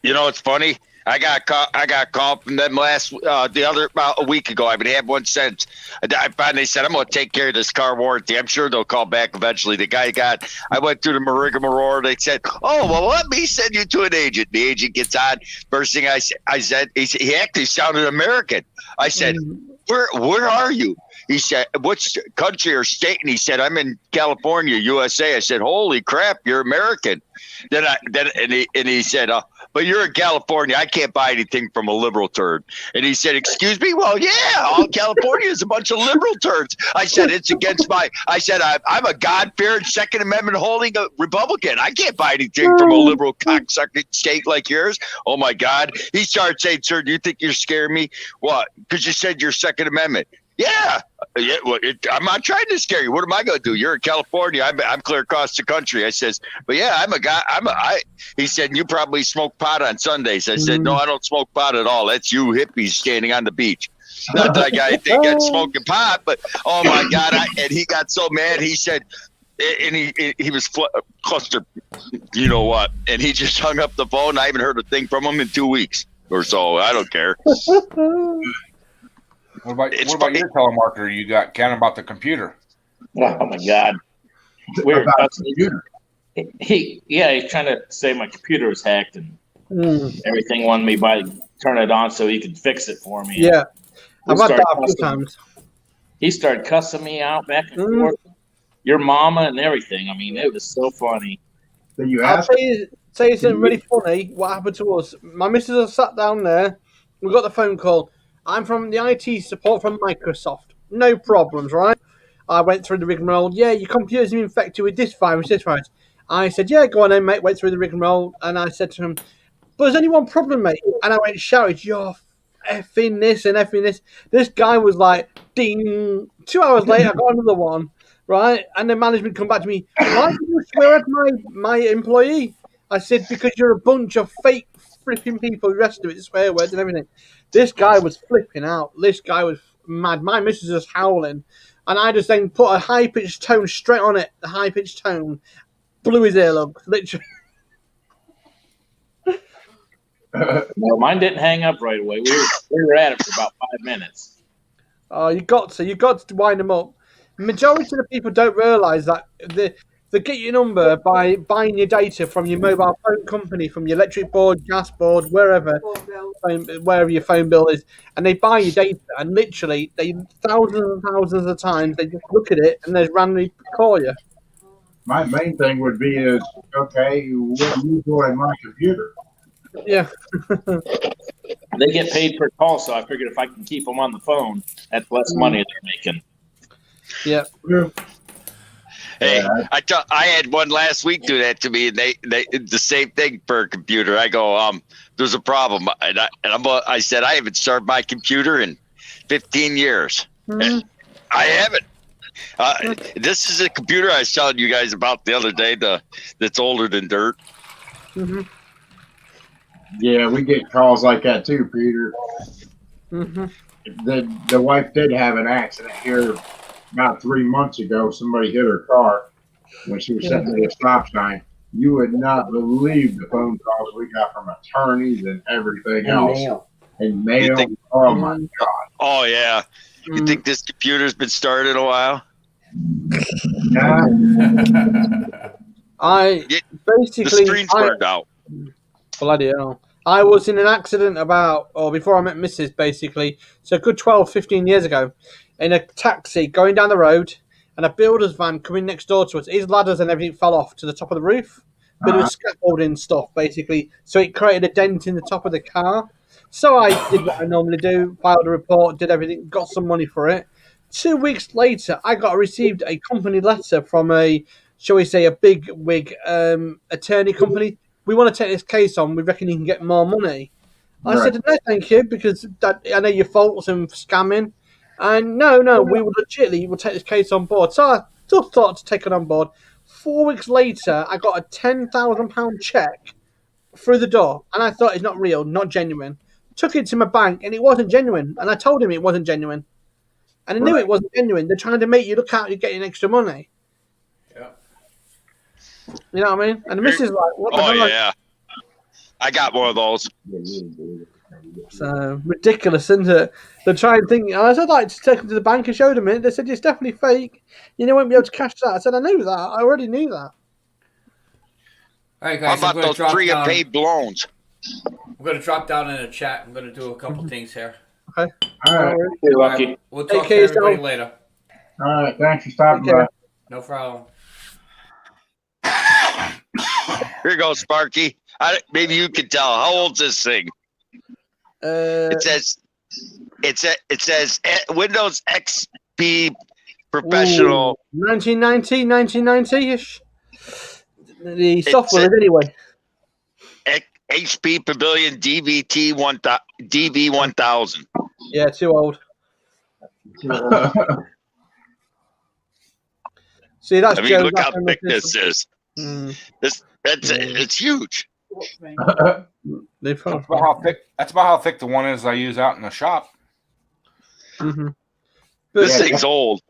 [SPEAKER 9] You know, it's funny. I got called from them about a week ago. I haven't had one since. I finally said, I'm going to take care of this car warranty. I'm sure they'll call back eventually. The guy I went through the rigmarole. They said, oh, well, let me send you to an agent. The agent gets on. First thing I said, he actually sounded American. I said, where are you? He said, which country or state? And he said, I'm in California, USA. I said, holy crap, you're American. Then he said, but you're in California. I can't buy anything from a liberal turd. And he said, excuse me? Well, yeah, all California is a bunch of liberal turds. I said, it's against I'm a God-fearing Second Amendment holding Republican. I can't buy anything from a liberal cocksucking state like yours. Oh, my God. He started saying, sir, do you think you're scaring me? What? Because you said you're Second Amendment. Yeah. Well, I'm not trying to scare you. What am I going to do? You're in California. I'm clear across the country. I says, but yeah, I'm a guy. He said, you probably smoke pot on Sundays. I said, no, I don't smoke pot at all. That's you hippies standing on the beach. Not that guy think I'm smoking pot, but oh my God. And he got so mad. He said, and he was clustered, you know what? And he just hung up the phone. I haven't heard a thing from him in 2 weeks or so. I don't care.
[SPEAKER 7] What about your telemarketer you got, Ken, about the computer?
[SPEAKER 2] Oh my God. We're he's trying to say my computer was hacked and everything wanted me by turn it on so he could fix it for me.
[SPEAKER 3] Yeah. I've had that a few times.
[SPEAKER 2] He started cussing me out back and forth. Your mama and everything. I mean, it was so funny.
[SPEAKER 1] So you
[SPEAKER 3] I'll
[SPEAKER 1] asked
[SPEAKER 3] say something really funny. What happened to us? My missus has sat down there. We got the phone call. I'm from the IT support from Microsoft. No problems, right? I went through the rigmarole. Yeah, your computer's been infected with this virus, this virus. I said, yeah, go on then, mate. Went through the rigmarole. And I said to him, but there's only one problem, mate. And I went shouted, you're effing this and effing this. This guy was like, ding. 2 hours later, I got another one, right? And the management come back to me, why did you swear at my employee? I said, because you're a bunch of fake flipping people, the rest of it, swear words and everything. This guy was flipping out. This guy was mad. My missus was howling. And I just then put a high-pitched tone straight on it. The high-pitched tone blew his earlobe, literally.
[SPEAKER 2] No, mine didn't hang up right away. We were at it for about 5 minutes.
[SPEAKER 3] Oh, you got to wind them up. Majority of the people don't realise that they get your number by buying your data from your mobile phone company, from your electric board, gas board, wherever your phone bill is, and they buy your data. And literally, thousands and thousands of times they just look at it and they randomly call you.
[SPEAKER 1] my main thing would be is, okay, what are you doing on my computer?
[SPEAKER 3] Yeah.
[SPEAKER 2] They get paid per call, so I figured if I can keep them on the phone, that's less money they're making.
[SPEAKER 3] Yeah.
[SPEAKER 9] Hey, I had one last week do that to me, and they the same thing for a computer. I go, there's a problem, and I said I haven't started my computer in 15 years. Mm-hmm. I haven't. This is a computer I was telling you guys about the other day. That's older than dirt.
[SPEAKER 3] Mm-hmm.
[SPEAKER 1] Yeah, we get calls like that too, Peter.
[SPEAKER 3] Mm-hmm.
[SPEAKER 1] The wife did have an accident here about 3 months ago. Somebody hit her car when she was sitting at a stop sign. You would not believe the phone calls we got from attorneys and everything else. And mail. Oh my God.
[SPEAKER 9] Oh yeah. You think this computer's been started a while?
[SPEAKER 1] Nah,
[SPEAKER 3] I
[SPEAKER 9] Yeah, the
[SPEAKER 3] basically,
[SPEAKER 9] screen's burned out.
[SPEAKER 3] bloody hell. I was in an accident before I met Mrs. basically, so a good 12, 15 years ago, in a taxi going down the road, and a builder's van coming next door to us. His ladders and everything fell off to the top of the roof. Bit of scaffolding stuff, basically. So it created a dent in the top of the car. So I did what I normally do, filed a report, did everything, got some money for it. 2 weeks later, I received a company letter from shall we say, a big wig attorney company. We want to take this case on. We reckon you can get more money. I said, no, thank you, because I know your faults and scamming. And no, we will take this case on board. So I still thought to take it on board. 4 weeks later, I got a £10,000 check through the door, and I thought it's not real, not genuine. Took it to my bank, and it wasn't genuine. And I told him it wasn't genuine. And I knew it wasn't genuine. They're trying to make you look out you're getting extra money.
[SPEAKER 6] Yeah.
[SPEAKER 3] You know what I mean? And the missus like, what the
[SPEAKER 9] Oh
[SPEAKER 3] hell?
[SPEAKER 9] yeah, I got one of those.
[SPEAKER 3] So ridiculous, isn't it? They're trying to think. I said, I'd like to take them to the bank and show them it. They said, it's definitely fake. You won't be able to cash that. I said, I knew that. I already knew that.
[SPEAKER 6] All right,
[SPEAKER 9] How
[SPEAKER 6] guys. I'm
[SPEAKER 9] about
[SPEAKER 6] gonna
[SPEAKER 9] those
[SPEAKER 6] drop
[SPEAKER 9] 3
[SPEAKER 6] down.
[SPEAKER 9] paid loans?
[SPEAKER 6] I'm going to drop down in the chat. I'm going to do a couple things here.
[SPEAKER 3] Okay.
[SPEAKER 1] all right.
[SPEAKER 2] You're lucky.
[SPEAKER 6] We'll
[SPEAKER 3] Take
[SPEAKER 6] talk
[SPEAKER 3] care
[SPEAKER 6] to
[SPEAKER 3] of
[SPEAKER 6] everybody
[SPEAKER 3] yourself.
[SPEAKER 6] later.
[SPEAKER 1] All right. Thanks for stopping
[SPEAKER 3] Take care.
[SPEAKER 1] by.
[SPEAKER 6] No problem.
[SPEAKER 9] Here goes Sparky. Maybe you can tell. How old's this thing? It says Windows XP Professional.
[SPEAKER 3] 1990-ish. The software is anyway.
[SPEAKER 9] HP Pavilion DV1000.
[SPEAKER 3] Yeah, too old. See, that's
[SPEAKER 9] I mean,
[SPEAKER 3] Joe's
[SPEAKER 9] look how
[SPEAKER 3] back
[SPEAKER 9] thick
[SPEAKER 3] on
[SPEAKER 9] this is.
[SPEAKER 3] Mm.
[SPEAKER 9] It's huge.
[SPEAKER 3] They found
[SPEAKER 7] That's about how thick. That's about how thick the one is I use out in the shop.
[SPEAKER 3] Mm-hmm.
[SPEAKER 9] This
[SPEAKER 1] Yeah,
[SPEAKER 9] thing's old.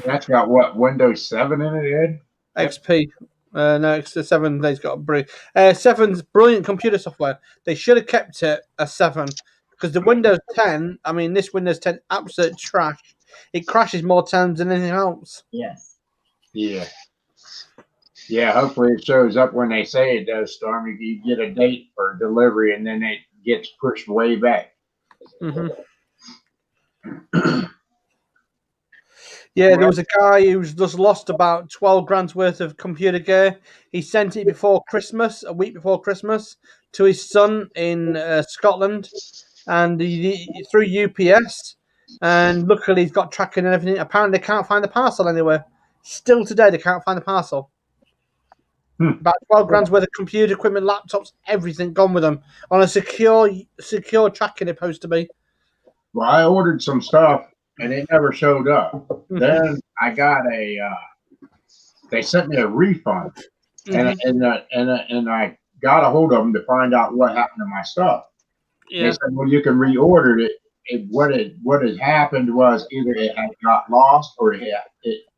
[SPEAKER 1] That's got what, Windows 7 in it, Ed?
[SPEAKER 3] XP. No, it's the 7. They've got a 7's brilliant computer software. They should have kept it a 7 because the Windows 10. I mean, this Windows 10 absolute trash. It crashes more times than anything else.
[SPEAKER 4] Yes.
[SPEAKER 1] Yeah. Yeah, hopefully it shows up when they say it does, Storm. You get a date for delivery and then it gets pushed way back.
[SPEAKER 3] Mm-hmm. Yeah, there was a guy who's just lost about 12 grand's worth of computer gear. He sent it before Christmas, a week before Christmas, to his son in Scotland, and through UPS. And luckily, he's got tracking and everything. Apparently, they can't find the parcel anywhere. Still today, they can't find the parcel. About 12 grand's worth of computer equipment, laptops, everything gone with them on a secure tracking. It's supposed to be.
[SPEAKER 1] Well, I ordered some stuff and it never showed up. Then I got they sent me a refund, and I got a hold of them to find out what happened to my stuff.
[SPEAKER 3] Yeah.
[SPEAKER 1] They said, well, you can reorder it. What had happened was either it had got lost or it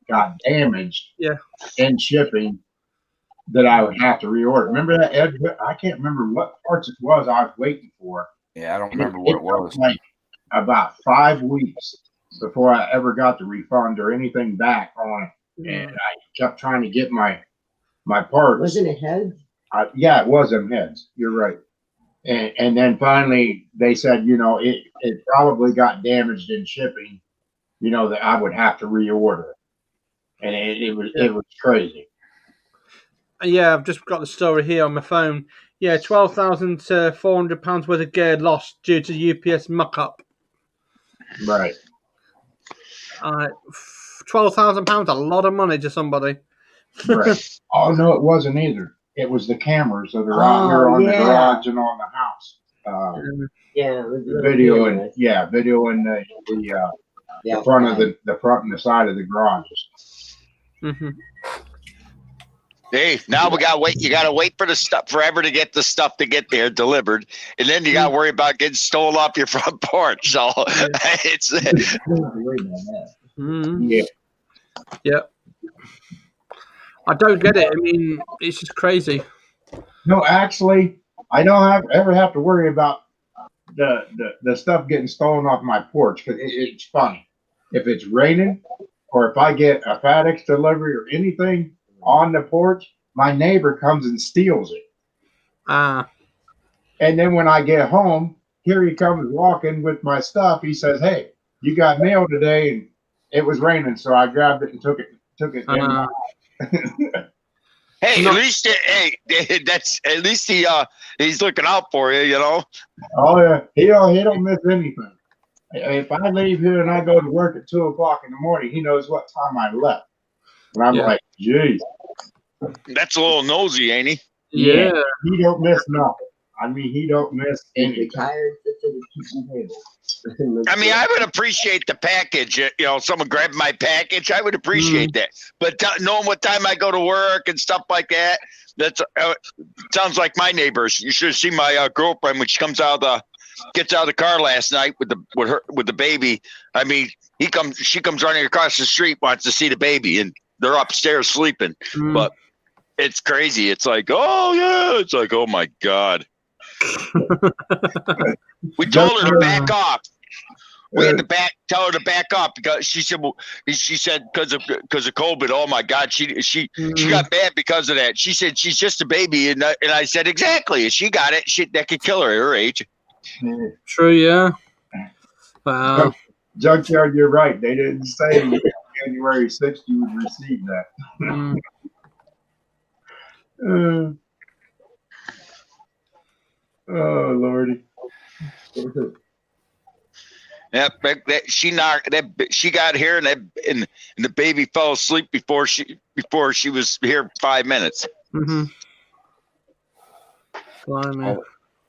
[SPEAKER 1] got damaged in shipping, that I would have to reorder. Remember that, Ed? I can't remember what parts it was I was waiting for.
[SPEAKER 7] Yeah, I don't remember what it was.
[SPEAKER 1] Like about 5 weeks before I ever got the refund or anything back on it. And I kept trying to get my parts.
[SPEAKER 4] Wasn't it heads?
[SPEAKER 1] Yeah, it was them heads. You're right. And then finally they said, it probably got damaged in shipping, that I would have to reorder. And it was crazy.
[SPEAKER 3] Yeah, I've just got the story here on my phone. Yeah, £12,400 worth of gear lost due to UPS muck-up.
[SPEAKER 1] Right.
[SPEAKER 3] £12,000, a lot of money to somebody.
[SPEAKER 1] Right. Oh, no, it wasn't either. It was the cameras that are out here on the garage and on the house. Video and the front of the front and the side of the garages.
[SPEAKER 3] Mm-hmm.
[SPEAKER 9] Hey, now we gotta wait. You gotta wait for the stuff forever to get the stuff to get there delivered, and then you gotta worry about getting stolen off your front porch. So it's
[SPEAKER 3] yeah. I don't get it. I mean, it's just crazy.
[SPEAKER 1] No, actually, I don't ever have to worry about the stuff getting stolen off my porch because it's funny. If it's raining or if I get a FedEx delivery or anything on the porch, my neighbor comes and steals it.
[SPEAKER 3] Ah,
[SPEAKER 1] And then when I get home, here he comes walking with my stuff. He says, "Hey, you got mail today," and it was raining, so I grabbed it and took it in.
[SPEAKER 9] Hey,
[SPEAKER 3] No.
[SPEAKER 9] at least that's at least he's looking out for you, you know.
[SPEAKER 1] Oh yeah, he don't miss anything. If I leave here and I go to work at 2:00 in the morning, he knows what time I left. And I'm
[SPEAKER 3] Yeah.
[SPEAKER 1] like, geez,
[SPEAKER 9] That's a little nosy, ain't he?
[SPEAKER 3] yeah.
[SPEAKER 1] he don't miss nothing. I mean, he don't miss
[SPEAKER 4] He's
[SPEAKER 1] anything.
[SPEAKER 4] retired, sits at the kitchen table.
[SPEAKER 9] I mean, I would appreciate the package. You know, someone grabbed my package. I would appreciate that. But knowing what time I go to work and stuff like that, that's sounds like my neighbors. You should have seen my girlfriend when she gets out of the car last night with the baby. I mean, she comes running across the street, wants to see the baby, and they're upstairs sleeping. But it's crazy. It's like, oh yeah. It's like, oh my God. We told her to back off. We had to tell her to back off because she said because of COVID. Oh my God, she got bad because of that. She said she's just a baby, and I said exactly. If she got it, that could kill her at her age.
[SPEAKER 3] True, yeah. Wow.
[SPEAKER 1] Junkyard, you're right. They didn't say January 6th you would receive that. Oh Lordy.
[SPEAKER 9] She got here and the baby fell asleep before she was here 5 minutes.
[SPEAKER 3] Mm-hmm. Blimey.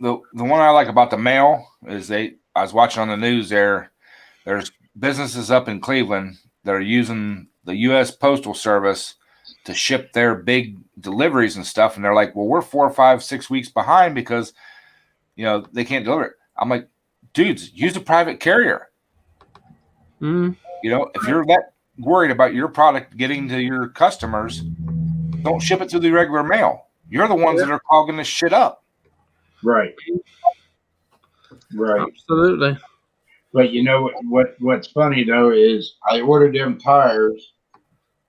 [SPEAKER 7] The one I like about the mail is I was watching on the news there's businesses up in Cleveland that are using the U.S. Postal Service to ship their big deliveries and stuff, and they're like, well, we're 4, 5, 6 weeks behind because they can't deliver it. I'm like, dudes, use a private carrier. If you're that worried about your product getting to your customers, don't ship it through the regular mail. You're the ones that are clogging this shit up.
[SPEAKER 1] Right.
[SPEAKER 3] Absolutely.
[SPEAKER 1] But you know what's funny though is I ordered them tires,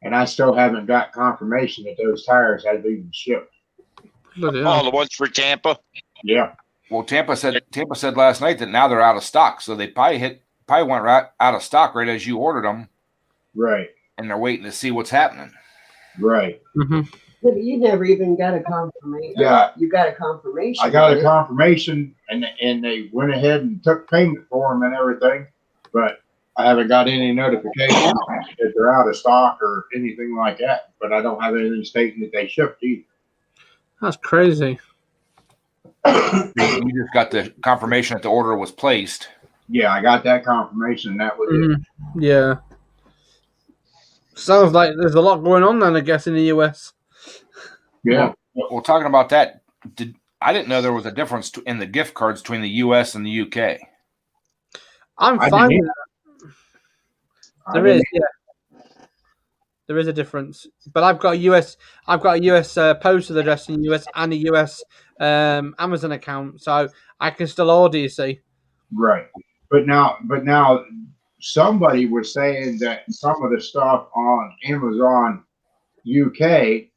[SPEAKER 1] and I still haven't got confirmation that those tires had been shipped.
[SPEAKER 9] Oh, the ones for Tampa.
[SPEAKER 1] Yeah.
[SPEAKER 7] Well, Tampa said last night that now they're out of stock, so they probably went right out of stock right as you ordered them.
[SPEAKER 1] Right.
[SPEAKER 7] And they're waiting to see what's happening.
[SPEAKER 1] Right.
[SPEAKER 3] Mm-hmm.
[SPEAKER 4] But you never even got a confirmation.
[SPEAKER 1] Yeah.
[SPEAKER 4] You got a confirmation.
[SPEAKER 1] I got a confirmation, and they went ahead and took payment for them and everything, but I haven't got any notification that they're out of stock or anything like that. But I don't have anything stating that they shipped either.
[SPEAKER 3] That's crazy.
[SPEAKER 7] You just got the confirmation that the order was placed.
[SPEAKER 1] Yeah, I got that confirmation, and that was it.
[SPEAKER 3] Yeah. Sounds like there's a lot going on then, I guess, in the US.
[SPEAKER 1] Yeah.
[SPEAKER 7] Well, talking about that, I didn't know there was a difference in the gift cards between the US and the UK.
[SPEAKER 3] I'm fine with that. There is, yeah. There is a difference, but I've got a US postal address in the US and a US Amazon account, so I can still order. You see,
[SPEAKER 1] right? But now, somebody was saying that some of the stuff on Amazon UK,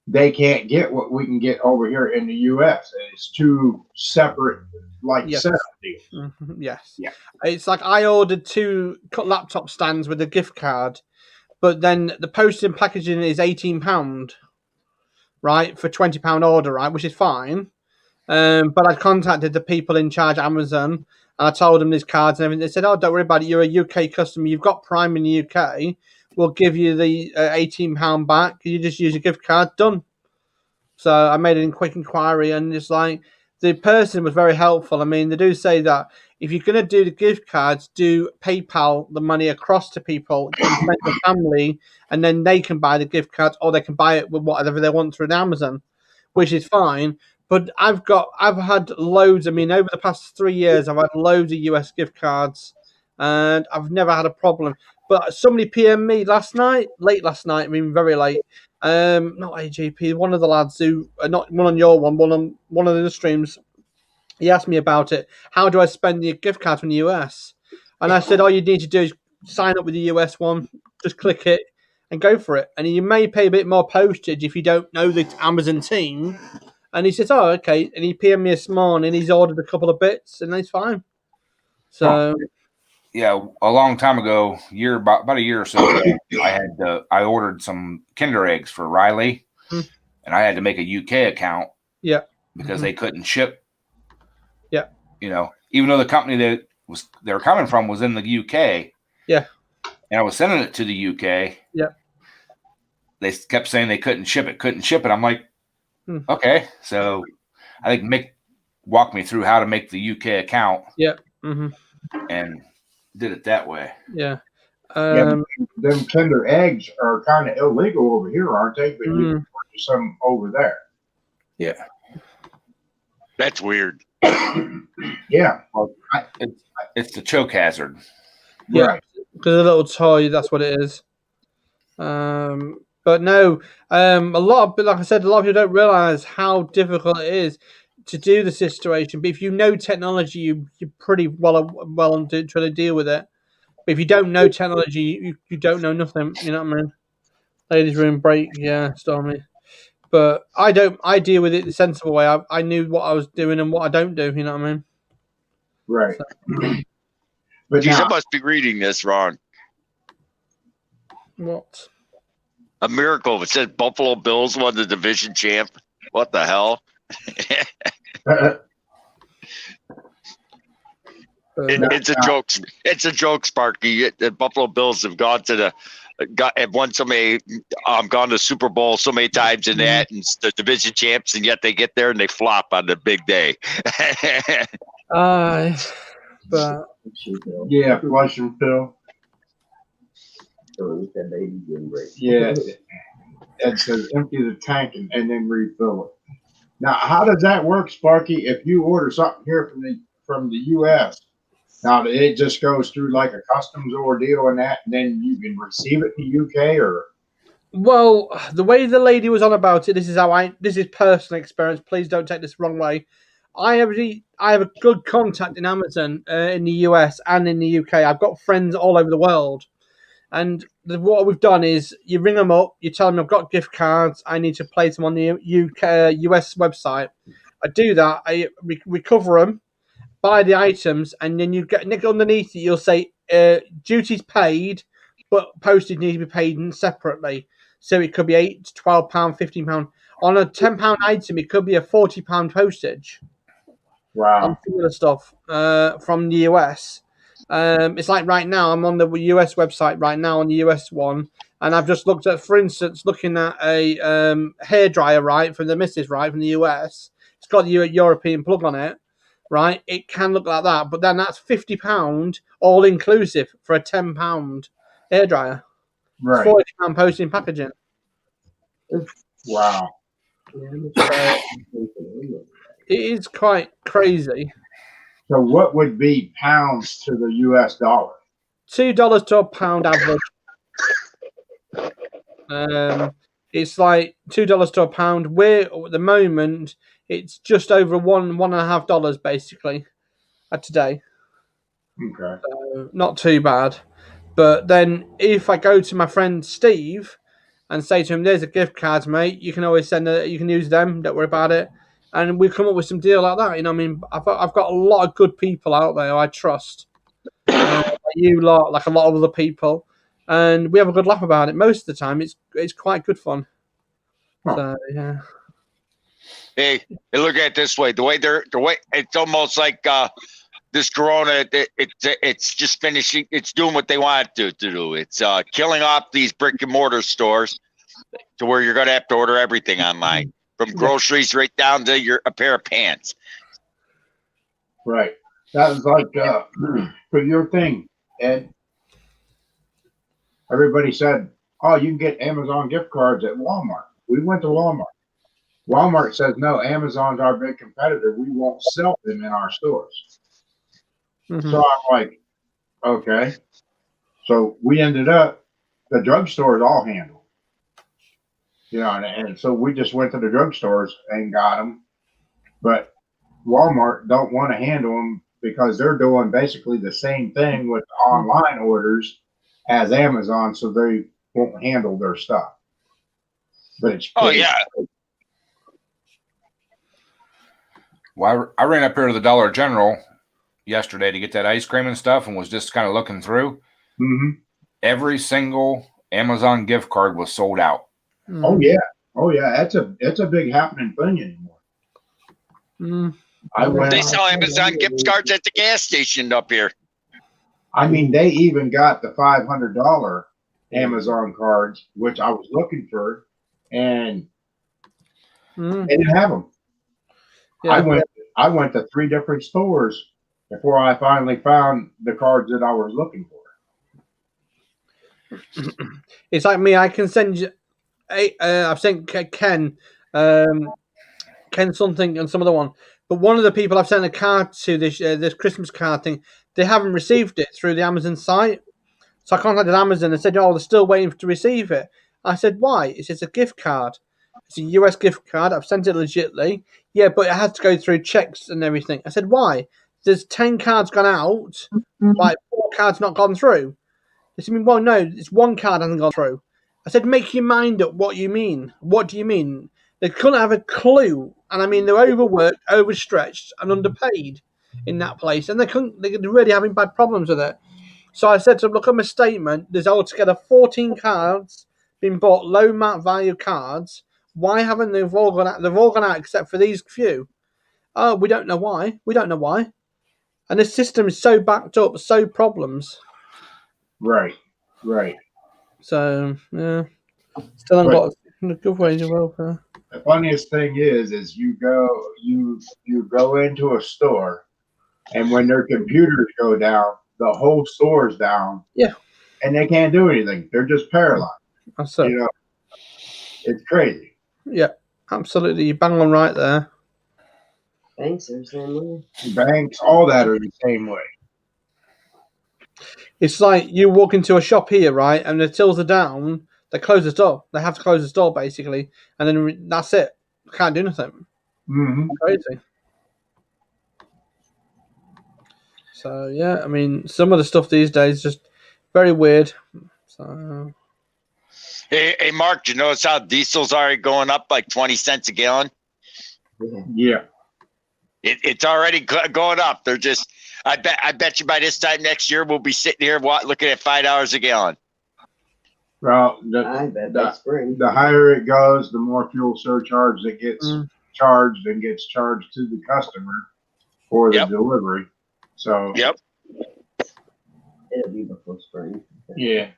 [SPEAKER 1] they can't get what we can get over here in the US. It's two separate, setup deals.
[SPEAKER 3] Mm-hmm. Yes,
[SPEAKER 1] yeah.
[SPEAKER 3] It's like I ordered 2 laptop stands with a gift card. But then the postage and packaging is £18, right, for £20 order, right, which is fine. But I contacted the people in charge at Amazon, and I told them these cards and everything. They said, "Oh, don't worry about it. You're a UK customer. You've got Prime in the UK. We'll give you the £18 back. You just use a gift card. Done." So I made a quick inquiry, and it's like the person was very helpful. I mean, they do say that if you're going to do the gift cards, do PayPal the money across to people in the family, and then they can buy the gift cards, or they can buy it with whatever they want through Amazon, which is fine. But I've had loads. I mean, over the past 3 years, I've had loads of US gift cards, and I've never had a problem. But somebody PM'd me late last night. I mean, very late. Not AGP. One of the lads who, not one on your one on one of the streams. He asked me about it. How do I spend the gift cards in the US? And I said, all you need to do is sign up with the US one, just click it and go for it. And you may pay a bit more postage if you don't know the Amazon team. And he says, "Oh, okay." And he PM'd me this morning. He's ordered a couple of bits, and it's fine. So,
[SPEAKER 7] Yeah, a long time ago, about a year or so ago, I ordered some Kinder eggs for Riley, and I had to make a UK account.
[SPEAKER 3] Yeah,
[SPEAKER 7] because they couldn't ship.
[SPEAKER 3] Yeah,
[SPEAKER 7] even though the company that they were coming from was in the UK.
[SPEAKER 3] Yeah,
[SPEAKER 7] and I was sending it to the UK.
[SPEAKER 3] Yeah,
[SPEAKER 7] they kept saying they couldn't ship it. I'm like, okay. So I think Mick walked me through how to make the UK account.
[SPEAKER 3] Yeah,
[SPEAKER 7] and did it that way.
[SPEAKER 3] Yeah.
[SPEAKER 1] Them Kinder eggs are kind of illegal over here, aren't they? But you can purchase some over there.
[SPEAKER 7] Yeah.
[SPEAKER 9] That's weird.
[SPEAKER 1] Yeah.
[SPEAKER 7] Well, it's the choke hazard.
[SPEAKER 3] Yeah.
[SPEAKER 1] Right.
[SPEAKER 3] Because a little toy, that's what it is. But no, like I said, a lot of people don't realize how difficult it is to do the situation. But if you know technology, you're pretty well on trying to deal with it. But if you don't know technology, you don't know nothing. You know what I mean? Ladies' room break, yeah, Stormy. But I deal with it the sensible way. I knew what I was doing and what I don't do. You know what I mean?
[SPEAKER 1] Right.
[SPEAKER 3] So.
[SPEAKER 1] But
[SPEAKER 9] Geez, I must be reading this wrong.
[SPEAKER 3] What?
[SPEAKER 9] A miracle. It said Buffalo Bills won the division champ. What the hell? It's a joke. It's a joke, Sparky. The Buffalo Bills have gone to gone to Super Bowl so many times in that, and the division champs, and yet they get there and they flop on the big day.
[SPEAKER 3] But
[SPEAKER 1] yeah, flush and fill. Yeah, it says empty the tank and then refill it. Now, how does that work, Sparky? If you order something here from the U.S., now it just goes through like a customs ordeal and that, and then you can receive it in the UK, or?
[SPEAKER 3] Well, the way the lady was on about it, this is personal experience. Please don't take this the wrong way. I have a good contact in Amazon in the US and in the UK. I've got friends all over the world. And what we've done is you ring them up, you tell them I've got gift cards, I need to place them on the US website. I do that, I recover them, buy the items, and then you get nick underneath it, you'll say duties paid, but postage needs to be paid separately. So it could be £8 to £12, £15. On a £10 item, it could be a £40 postage.
[SPEAKER 1] Wow.
[SPEAKER 3] On similar stuff from the US. It's like right now, I'm on the US website right now on the US one, and I've just looked at, for instance, looking at a hairdryer, right, from the missus, right, from the US. It's got the European plug on it, right? It can look like that, but then that's £50 all inclusive for a £10 hairdryer.
[SPEAKER 1] Right.
[SPEAKER 3] £40 postage and packaging.
[SPEAKER 1] Wow.
[SPEAKER 3] It is quite crazy.
[SPEAKER 1] So what would be pounds to the US dollar?
[SPEAKER 3] $2 to a pound average. It's like $2 to a pound. We're at the moment, it's just over $1.50 basically today.
[SPEAKER 1] Okay.
[SPEAKER 3] So not too bad. But then if I go to my friend Steve and say to him, "There's a gift card, mate. You can always you can use them. Don't worry about it." And we come up with some deal like that. You know what I mean? I've got a lot of good people out there who I trust. Like you lot, like a lot of other people. And we have a good laugh about it. Most of the time, it's quite good fun.
[SPEAKER 1] Huh.
[SPEAKER 3] So, yeah.
[SPEAKER 9] Hey, look at it this way. The way it's almost like this Corona. It's just finishing. It's doing what they want it to do. It's killing off these brick and mortar stores to where you're going to have to order everything online. From groceries right down to a pair of pants.
[SPEAKER 1] Right. That was like for your thing, Ed. Everybody said, "Oh, you can get Amazon gift cards at Walmart." We went to Walmart. Walmart says, "No, Amazon's our big competitor. We won't sell them in our stores."
[SPEAKER 3] Mm-hmm.
[SPEAKER 1] So I'm like, okay. So we ended up, the drugstores all handled. You know, and so we just went to the drugstores and got them. But Walmart don't want to handle them because they're doing basically the same thing with online orders as Amazon, so they won't handle their stuff. But it's
[SPEAKER 9] Oh yeah.
[SPEAKER 7] Well, I ran up here to the Dollar General yesterday to get that ice cream and stuff, and was just kind of looking through.
[SPEAKER 1] Mm-hmm.
[SPEAKER 7] Every single Amazon gift card was sold out.
[SPEAKER 1] Oh yeah, That's a big happening thing anymore.
[SPEAKER 9] They sell Amazon gift cards at the gas station up here.
[SPEAKER 1] I mean, they even got the $500 Amazon cards, which I was looking for, and they didn't have them. Yeah. I went to 3 different stores before I finally found the cards that I was looking for.
[SPEAKER 3] It's like me. I can send you. I've sent Ken something and some other one, but one of the people I've sent a card to this Christmas card thing, they haven't received it through the Amazon site. So I contacted Amazon and said, "Oh, they're still waiting to receive it." I said, "Why?" It says a gift card. It's a US gift card. I've sent it legitly. Yeah, but it has to go through checks and everything. I said, "Why?" There's 10 cards gone out, like 4 cards not gone through. They said, "Well, no, it's 1 card hasn't gone through." I said, "Make your mind up what you mean. What do you mean?" They couldn't have a clue. And I mean, they're overworked, overstretched, and underpaid in that place. And they're really having bad problems with it. So I said to them, look at my statement. There's altogether 14 cards being bought, low amount value cards. Why haven't they all gone out? They've all gone out except for these few. Oh, we don't know why. We don't know why. And the system is so backed up, so problems.
[SPEAKER 1] Right.
[SPEAKER 3] So, yeah. Still haven't got a good wage of welfare.
[SPEAKER 1] The funniest thing is you go into a store, and when their computers go down, the whole store's down.
[SPEAKER 3] Yeah.
[SPEAKER 1] And they can't do anything. They're just paralyzed.
[SPEAKER 3] That's it.
[SPEAKER 1] You know, it's crazy.
[SPEAKER 3] Yeah, absolutely. You bang on right there.
[SPEAKER 4] Banks are the same way.
[SPEAKER 1] Banks, all that are the same way.
[SPEAKER 3] It's like you walk into a shop here, right, and the tills are down. They close the door. They have to close the door, basically. And then that's it. Can't do nothing.
[SPEAKER 1] Mm-hmm.
[SPEAKER 3] Crazy. So, yeah, I mean, some of the stuff these days is just very weird. So,
[SPEAKER 9] Hey, Mark, do you notice how diesel's already going up like 20 cents a gallon?
[SPEAKER 1] Yeah.
[SPEAKER 9] It's already going up. They're just, I bet you by this time next year, we'll be sitting here looking at $5 a gallon.
[SPEAKER 1] Well,
[SPEAKER 4] I bet that's spring.
[SPEAKER 1] The higher it goes, the more fuel surcharge that gets charged and gets charged to the customer for the delivery. So
[SPEAKER 9] yep,
[SPEAKER 4] it'll be before spring.
[SPEAKER 1] Yeah,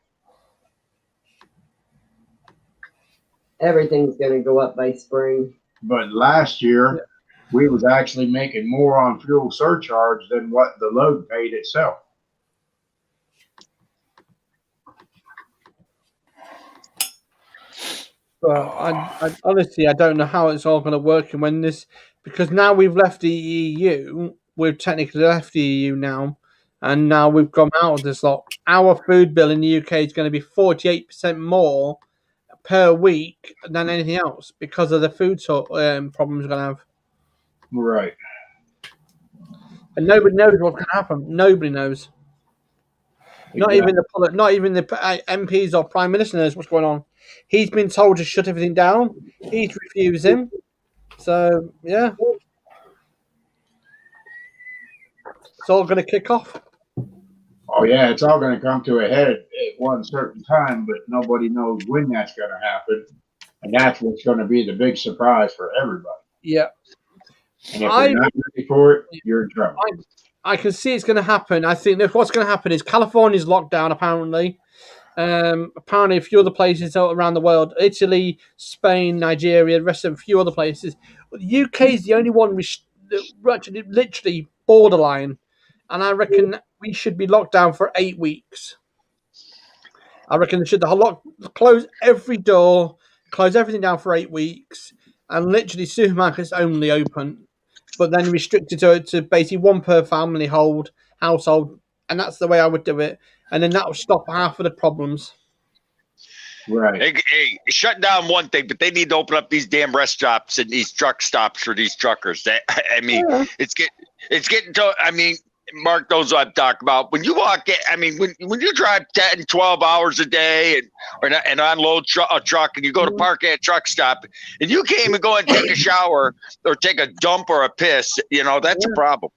[SPEAKER 4] everything's gonna go up by spring.
[SPEAKER 1] But last year, we was actually making more on fuel surcharge than what the load paid itself.
[SPEAKER 3] well, I honestly, I don't know how it's all going to work and when this, because now we've left the EU, we've technically left the EU now, and now we've gone out of this lot. Our food bill in the UK is going to be 48% more per week than anything else because of the food problems we're going to have.
[SPEAKER 1] Right.
[SPEAKER 3] And nobody knows what's going to happen. Nobody knows. Exactly. Not even the MPs or Prime Minister knows what's going on. He's been told to shut everything down. He's refusing. So, yeah. It's all going to kick off.
[SPEAKER 1] Oh, yeah, it's all going to come to a head at one certain time, but nobody knows when that's going to happen. And that's what's going to be the big surprise for everybody.
[SPEAKER 3] Yeah.
[SPEAKER 1] And if you're not ready for it, you're in trouble.
[SPEAKER 3] I can see it's going to happen. I think that what's going to happen is California's locked down, apparently. Apparently, a few other places around the world, Italy, Spain, Nigeria, the rest of a few other places. The UK is the only one literally borderline. And I reckon we should be locked down for 8 weeks. I reckon they should close every door, close everything down for 8 weeks, and literally supermarkets only open, but then restricted to basically one per family household, and that's the way I would do it. And then that would stop half of the problems.
[SPEAKER 1] Right.
[SPEAKER 9] Hey, shut down one thing, but they need to open up these damn rest stops and these truck stops for these truckers. It's getting to. I mean, Mark knows what I'm talking about. When you walk in, I mean, when you drive 10, 12 hours a day and unload a truck and you go to park at a truck stop and you can't even go and take a shower or take a dump or a piss, that's a problem.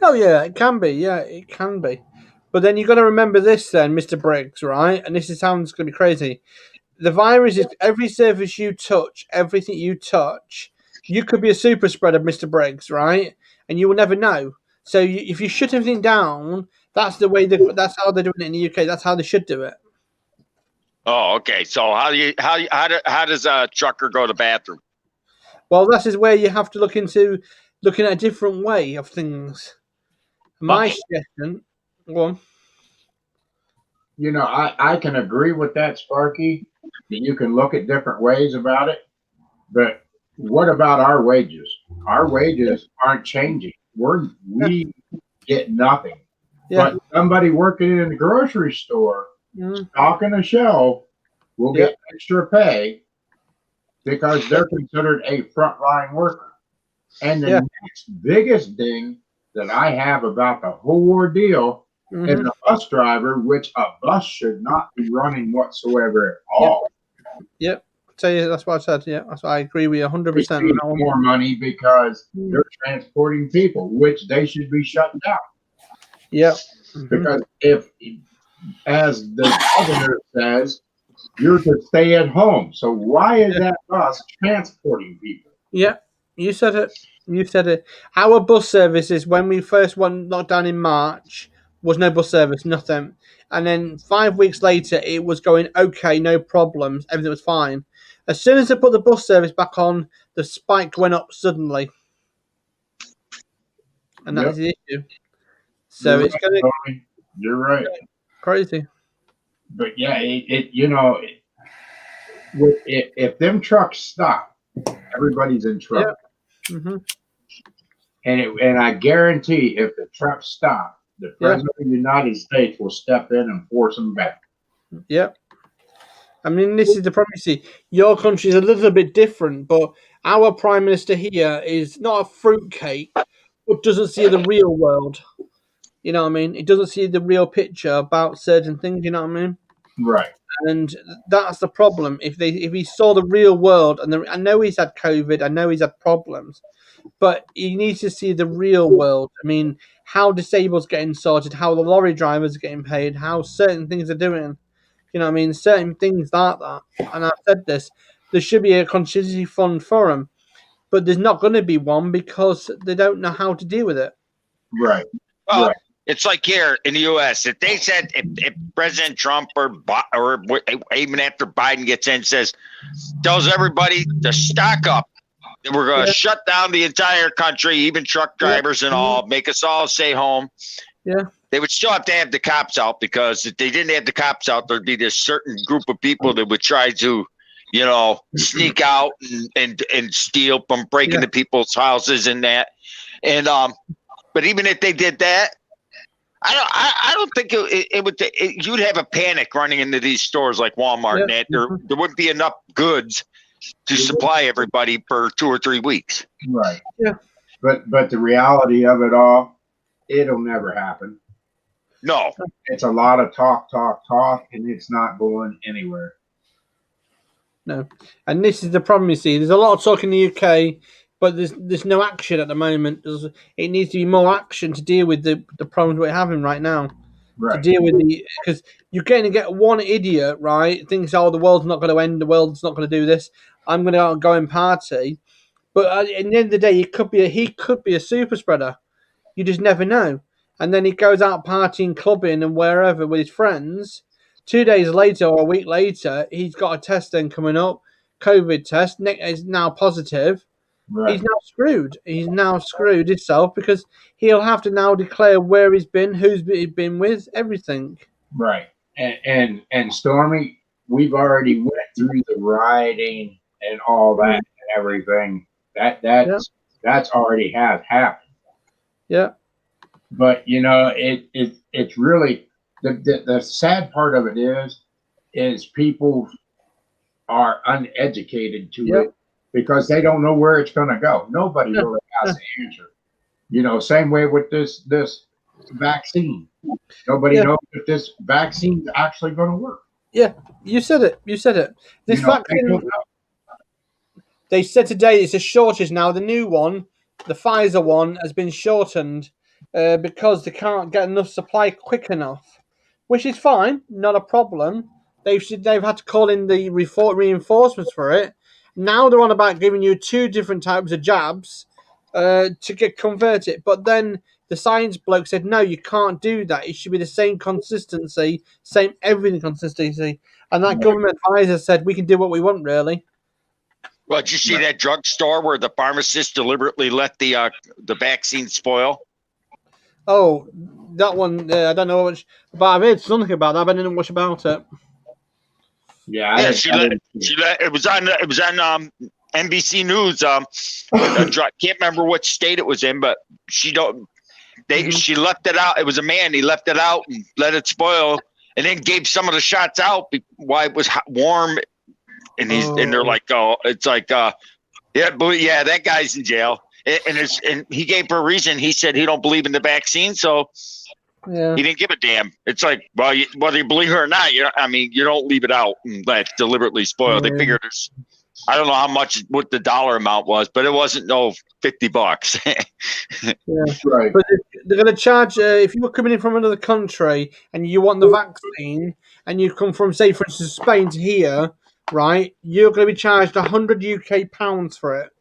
[SPEAKER 3] Oh yeah, it can be. Yeah, it can be. But then you've got to remember this, then, Mr. Briggs, right? And this sounds going to be crazy. The virus is every surface you touch, everything you touch. You could be a super spreader, Mr. Briggs, right? And you will never know. So if you shut everything down, that's the way. That's how they're doing it in the UK. That's how they should do it.
[SPEAKER 9] Oh, okay. So how does a trucker go to the bathroom?
[SPEAKER 3] Well, that is where you have to look into looking at a different way of things. My suggestion, go on.
[SPEAKER 1] I can agree with that, Sparky. You can look at different ways about it, but what about our wages? Our wages aren't changing. We get nothing.
[SPEAKER 3] Yeah.
[SPEAKER 1] But somebody working in the grocery store, stocking a shelf, will get extra pay because they're considered a frontline worker. And the next biggest thing that I have about the whole ordeal is the bus driver, which a bus should not be running whatsoever at all.
[SPEAKER 3] Yep. Tell you that's what I said. Yeah, that's what I agree with you 100%.
[SPEAKER 1] More money because they're transporting people, which they should be shut down.
[SPEAKER 3] Yep.
[SPEAKER 1] Because if, as the governor says, you're to stay at home. So why is that bus transporting people?
[SPEAKER 3] Yeah, you said it. You said it. Our bus services, when we first went locked down in March, was no bus service, nothing. And then 5 weeks later, it was going okay, no problems, everything was fine. As soon as they put the bus service back on, the spike went up suddenly, and that is the issue. So it's going to.
[SPEAKER 1] You're right.
[SPEAKER 3] Crazy.
[SPEAKER 1] But yeah, if them trucks stop, everybody's in trouble.
[SPEAKER 3] Yeah. Mm-hmm.
[SPEAKER 1] And I guarantee, if the trucks stop, the president of the United States will step in and force them back.
[SPEAKER 3] Yep. I mean, this is the problem. You see, your country is a little bit different, but our prime minister here is not a fruitcake, but doesn't see the real world. You know what I mean? He doesn't see the real picture about certain things. You know what I mean?
[SPEAKER 1] Right.
[SPEAKER 3] And that's the problem. If he saw the real world, and I know he's had COVID, I know he's had problems, but he needs to see the real world. I mean, how disabled's getting sorted, how the lorry drivers are getting paid, how certain things are doing. You know what I mean? Certain things like that. And I've said this. There should be a contingency fund for them. But there's not going to be one because they don't know how to deal with it.
[SPEAKER 1] Right.
[SPEAKER 9] Well, it's like here in the U.S. If they said, if President Trump or even after Biden gets in, tells everybody to stock up. We're going to shut down the entire country, even truck drivers and all, make us all stay home.
[SPEAKER 3] Yeah.
[SPEAKER 9] They would still have to have the cops out, because if they didn't have the cops out, there'd be this certain group of people that would try to, sneak out and steal from breaking into people's houses and that. And but even if they did that, I don't think it would. You'd have a panic running into these stores like Walmart and that. There wouldn't be enough goods to supply everybody for 2 or 3 weeks.
[SPEAKER 1] Right.
[SPEAKER 3] Yeah.
[SPEAKER 1] But the reality of it all, it'll never happen.
[SPEAKER 9] No.
[SPEAKER 1] It's a lot of talk, and it's not going anywhere.
[SPEAKER 3] No. And this is the problem, you see. There's a lot of talk in the UK, but there's no action at the moment. It needs to be more action to deal with the problems we're having right now.
[SPEAKER 1] Right.
[SPEAKER 3] To deal with because you're going to get one idiot, right, thinks, the world's not going to end, the world's not going to do this, I'm going to go and party. But at the end of the day, he could be a super spreader. You just never know. And then he goes out partying, clubbing, and wherever with his friends. 2 days later or a week later, he's got a test then coming up, COVID test. Nick is now positive. Right. He's now screwed. He's now screwed himself because he'll have to now declare where he's been, who's he's been with, everything.
[SPEAKER 1] Right. And Stormy, we've already went through the rioting and all that and everything. That's already has happened.
[SPEAKER 3] Yeah.
[SPEAKER 1] But it's really the sad part of it is people are uneducated to it because they don't know where it's going to go. Nobody really has the answer. You know, same way with this vaccine. Nobody
[SPEAKER 3] Yeah.
[SPEAKER 1] knows if this vaccine's actually going to work.
[SPEAKER 3] You said it. You said it. This
[SPEAKER 1] You know, they
[SPEAKER 3] vaccine,
[SPEAKER 1] don't know.
[SPEAKER 3] they said today it's a shortage now. The new one, the Pfizer one, has been shortened because they can't get enough supply quick enough, which is fine, not a problem. They've had to call in the reinforcements for it. Now they're on about giving you 2 different types of jabs to get converted. But then the science bloke said, no, you can't do that. It should be the same consistency, same everything consistency. And that government advisor said, we can do what we want, really.
[SPEAKER 9] Well, did you see that drugstore where the pharmacist deliberately let the vaccine spoil?
[SPEAKER 3] Oh, that one, I don't know much, but I've heard something about that, but I didn't know much about it.
[SPEAKER 1] Yeah,
[SPEAKER 9] Yeah, she let it was on NBC News. Can't remember which state it was in, but she left it out. It was a man. He left it out and let it spoil, and then gave some of the shots out while it was warm. And they're like, oh, it's like, yeah, that guy's in jail. And he gave her a reason. He said he don't believe in the vaccine, so he didn't give a damn. It's like, well, whether you believe her or not, you don't leave it out and let it deliberately spoil. They figured I don't know what the dollar amount was, but it wasn't $50.
[SPEAKER 1] right.
[SPEAKER 3] But they're going to charge, if you were coming in from another country and you want the vaccine and you come from, say, for instance, Spain to here, right, you're going to be charged 100 UK pounds for it,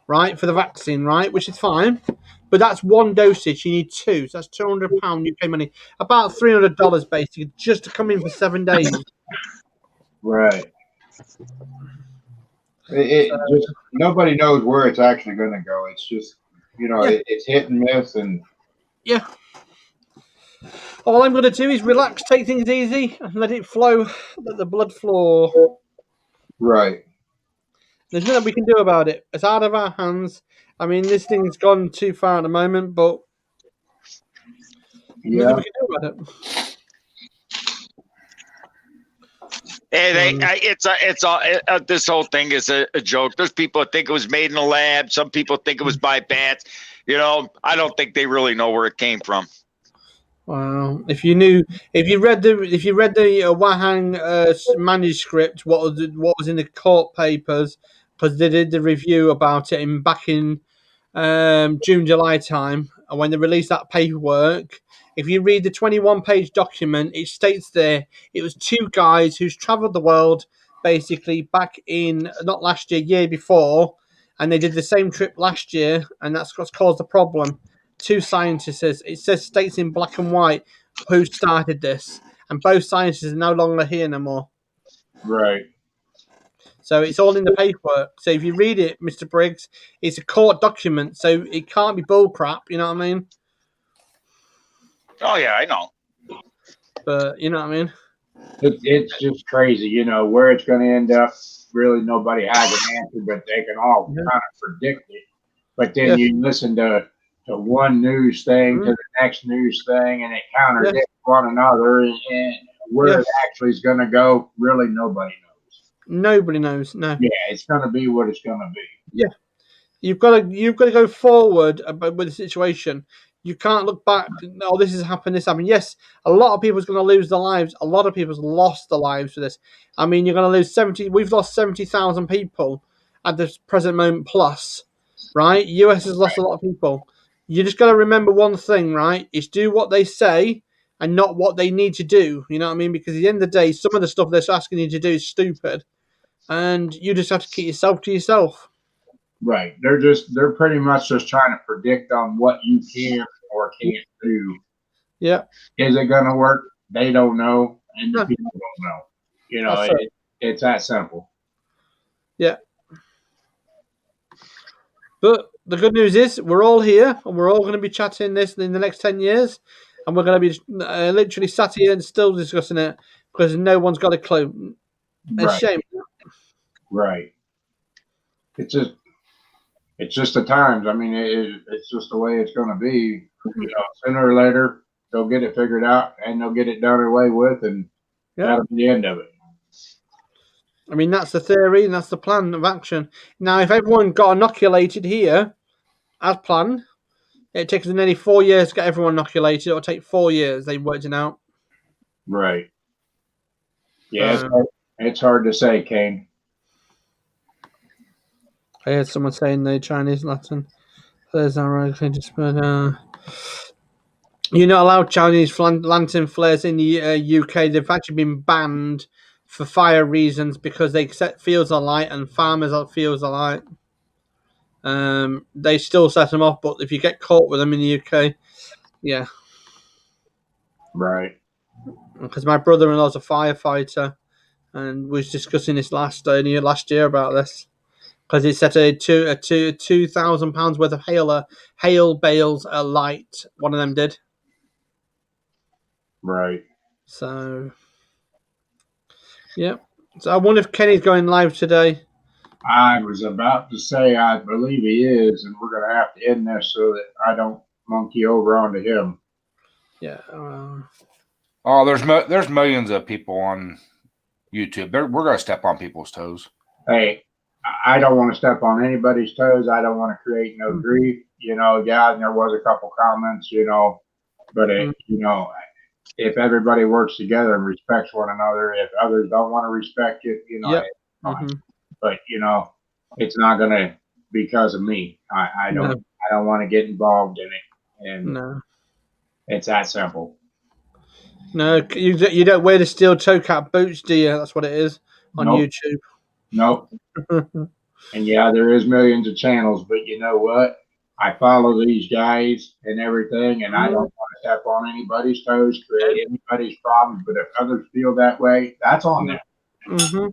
[SPEAKER 3] right, for the vaccine, right, which is fine. But that's 1 dosage. You need 2. So that's £200 UK money. About $300 basically, just to come in for 7 days.
[SPEAKER 1] Right. It just nobody knows where it's actually going to go. It's just, it's hit and miss, and
[SPEAKER 3] yeah. All I'm going to do is relax, take things easy, and let it flow, let the blood flow.
[SPEAKER 1] Right.
[SPEAKER 3] There's nothing we can do about it. It's out of our hands. I mean, this thing's gone too far at the moment, but nothing we can do about it.
[SPEAKER 9] And this whole thing is a joke. There's people that think it was made in a lab. Some people think it was by bats. I don't think they really know where it came from.
[SPEAKER 3] Wow! If you read the Wuhan manuscript, what was in the court papers, because they did the review about it back in June, July time, and when they released that paperwork. If you read the 21-page document, it states there it was 2 guys who's travelled the world basically back in, not last year before, and they did the same trip last year, and that's what's caused the problem. 2 scientists, states in black and white who started this, and both scientists are no longer here no more.
[SPEAKER 1] Right.
[SPEAKER 3] So it's all in the paperwork. So if you read it, Mr. Briggs, it's a court document, so it can't be bull crap, you know what I mean?
[SPEAKER 9] Oh, yeah, I know.
[SPEAKER 3] But, you know what I mean?
[SPEAKER 1] It's just crazy, where it's going to end up. Really, nobody has an answer, but they can all kind of predict it. But then you listen to one news thing to the next news thing, and it contradicts one another. And where it actually is going to go, really, nobody knows. Nobody knows. No. Yeah, it's going to be what it's going to be.
[SPEAKER 3] Yeah, you've got to go forward with the situation. You can't look back. Oh, this has happened. This happened. Yes, a lot of people's going to lose their lives. A lot of people's lost their lives for this. I mean, you're going to lose 70. We've lost 70,000 people at this present moment plus, right? US has lost a lot of people. You just got to remember one thing, right? Is do what they say and not what they need to do. You know what I mean? Because at the end of the day, some of the stuff they're asking you to do is stupid, and you just have to keep yourself to yourself.
[SPEAKER 1] Right. They're pretty much just trying to predict on what you can or can't do.
[SPEAKER 3] Yeah.
[SPEAKER 1] Is it going to work? They don't know, and the people don't know. It's that simple.
[SPEAKER 3] Yeah. But the good news is we're all here, and we're all going to be chatting this in the next 10 years, and we're going to be literally sat here and still discussing it because no one's got a clue. It's a shame.
[SPEAKER 1] Right. It's just the times. I mean, it's just the way it's going to be. Sooner or later, they'll get it figured out, and they'll get it done away with, and that'll be the end of it.
[SPEAKER 3] I mean, that's the theory, and that's the plan of action. Now, if everyone got inoculated here, as planned, It takes nearly 4 years to get everyone inoculated. It'll take 4 years. They worked it out.
[SPEAKER 1] Right. Yeah,
[SPEAKER 3] Um,
[SPEAKER 1] it's hard to say, Kane.
[SPEAKER 3] I heard someone saying the Chinese Latin. There's no right but you're not allowed Chinese lantern flares in the UK. They've actually been banned for fire reasons because they set fields alight and farmers on fields alight. They still set them off, but if you get caught with them in the UK, yeah.
[SPEAKER 1] Right.
[SPEAKER 3] Because my brother-in-law's a firefighter, and was discussing this last year about this. Because it set a £2,000 worth of hail bales alight. One of them did.
[SPEAKER 1] Right.
[SPEAKER 3] So, yeah. So I wonder if Kenny's going live today.
[SPEAKER 1] I was about to say I believe he is, and we're gonna have to end this so that I don't monkey over onto him.
[SPEAKER 3] Yeah.
[SPEAKER 7] Oh, there's millions of people on YouTube. We're gonna step on people's toes.
[SPEAKER 1] Hey, I don't want to step on anybody's toes. I don't want to create no grief. You know, yeah, and there was a couple comments, you know, but if everybody works together and respects one another, if others don't want to respect it, you know,
[SPEAKER 3] Yep.
[SPEAKER 1] it's fine. But you know, it's not gonna because of me. I don't want to get involved in it, and
[SPEAKER 3] No.
[SPEAKER 1] it's that simple.
[SPEAKER 3] No, you don't wear the steel toe cap boots, do you? That's what it is on
[SPEAKER 1] Nope.
[SPEAKER 3] YouTube.
[SPEAKER 1] Nope. And yeah, there is millions of channels, but you know what? I follow these guys and everything, and I don't want to step on anybody's toes, create anybody's problems. But if others feel that way, that's on them.
[SPEAKER 3] Mm-hmm.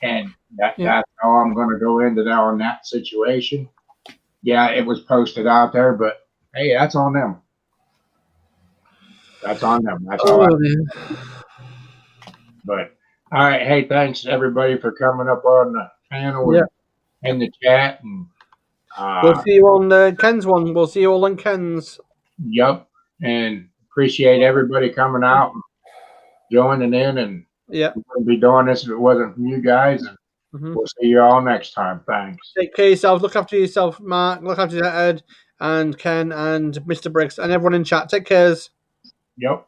[SPEAKER 1] And that's how I'm going to go into that on that situation. Yeah, it was posted out there, but hey, that's on them. That's on them. That's all. But all right, hey, thanks everybody for coming up on the panel and the chat. And
[SPEAKER 3] we'll see you on Ken's one. We'll see you all on Ken's.
[SPEAKER 1] Yep, and appreciate everybody coming out, and joining in, and
[SPEAKER 3] yeah,
[SPEAKER 1] we wouldn't be doing this if it wasn't from you guys. And we'll see you all next time. Thanks.
[SPEAKER 3] Take care of yourself. Look after yourself, Mark. Look after Ed and Ken and Mr. Briggs and everyone in chat. Take care.
[SPEAKER 1] Yep.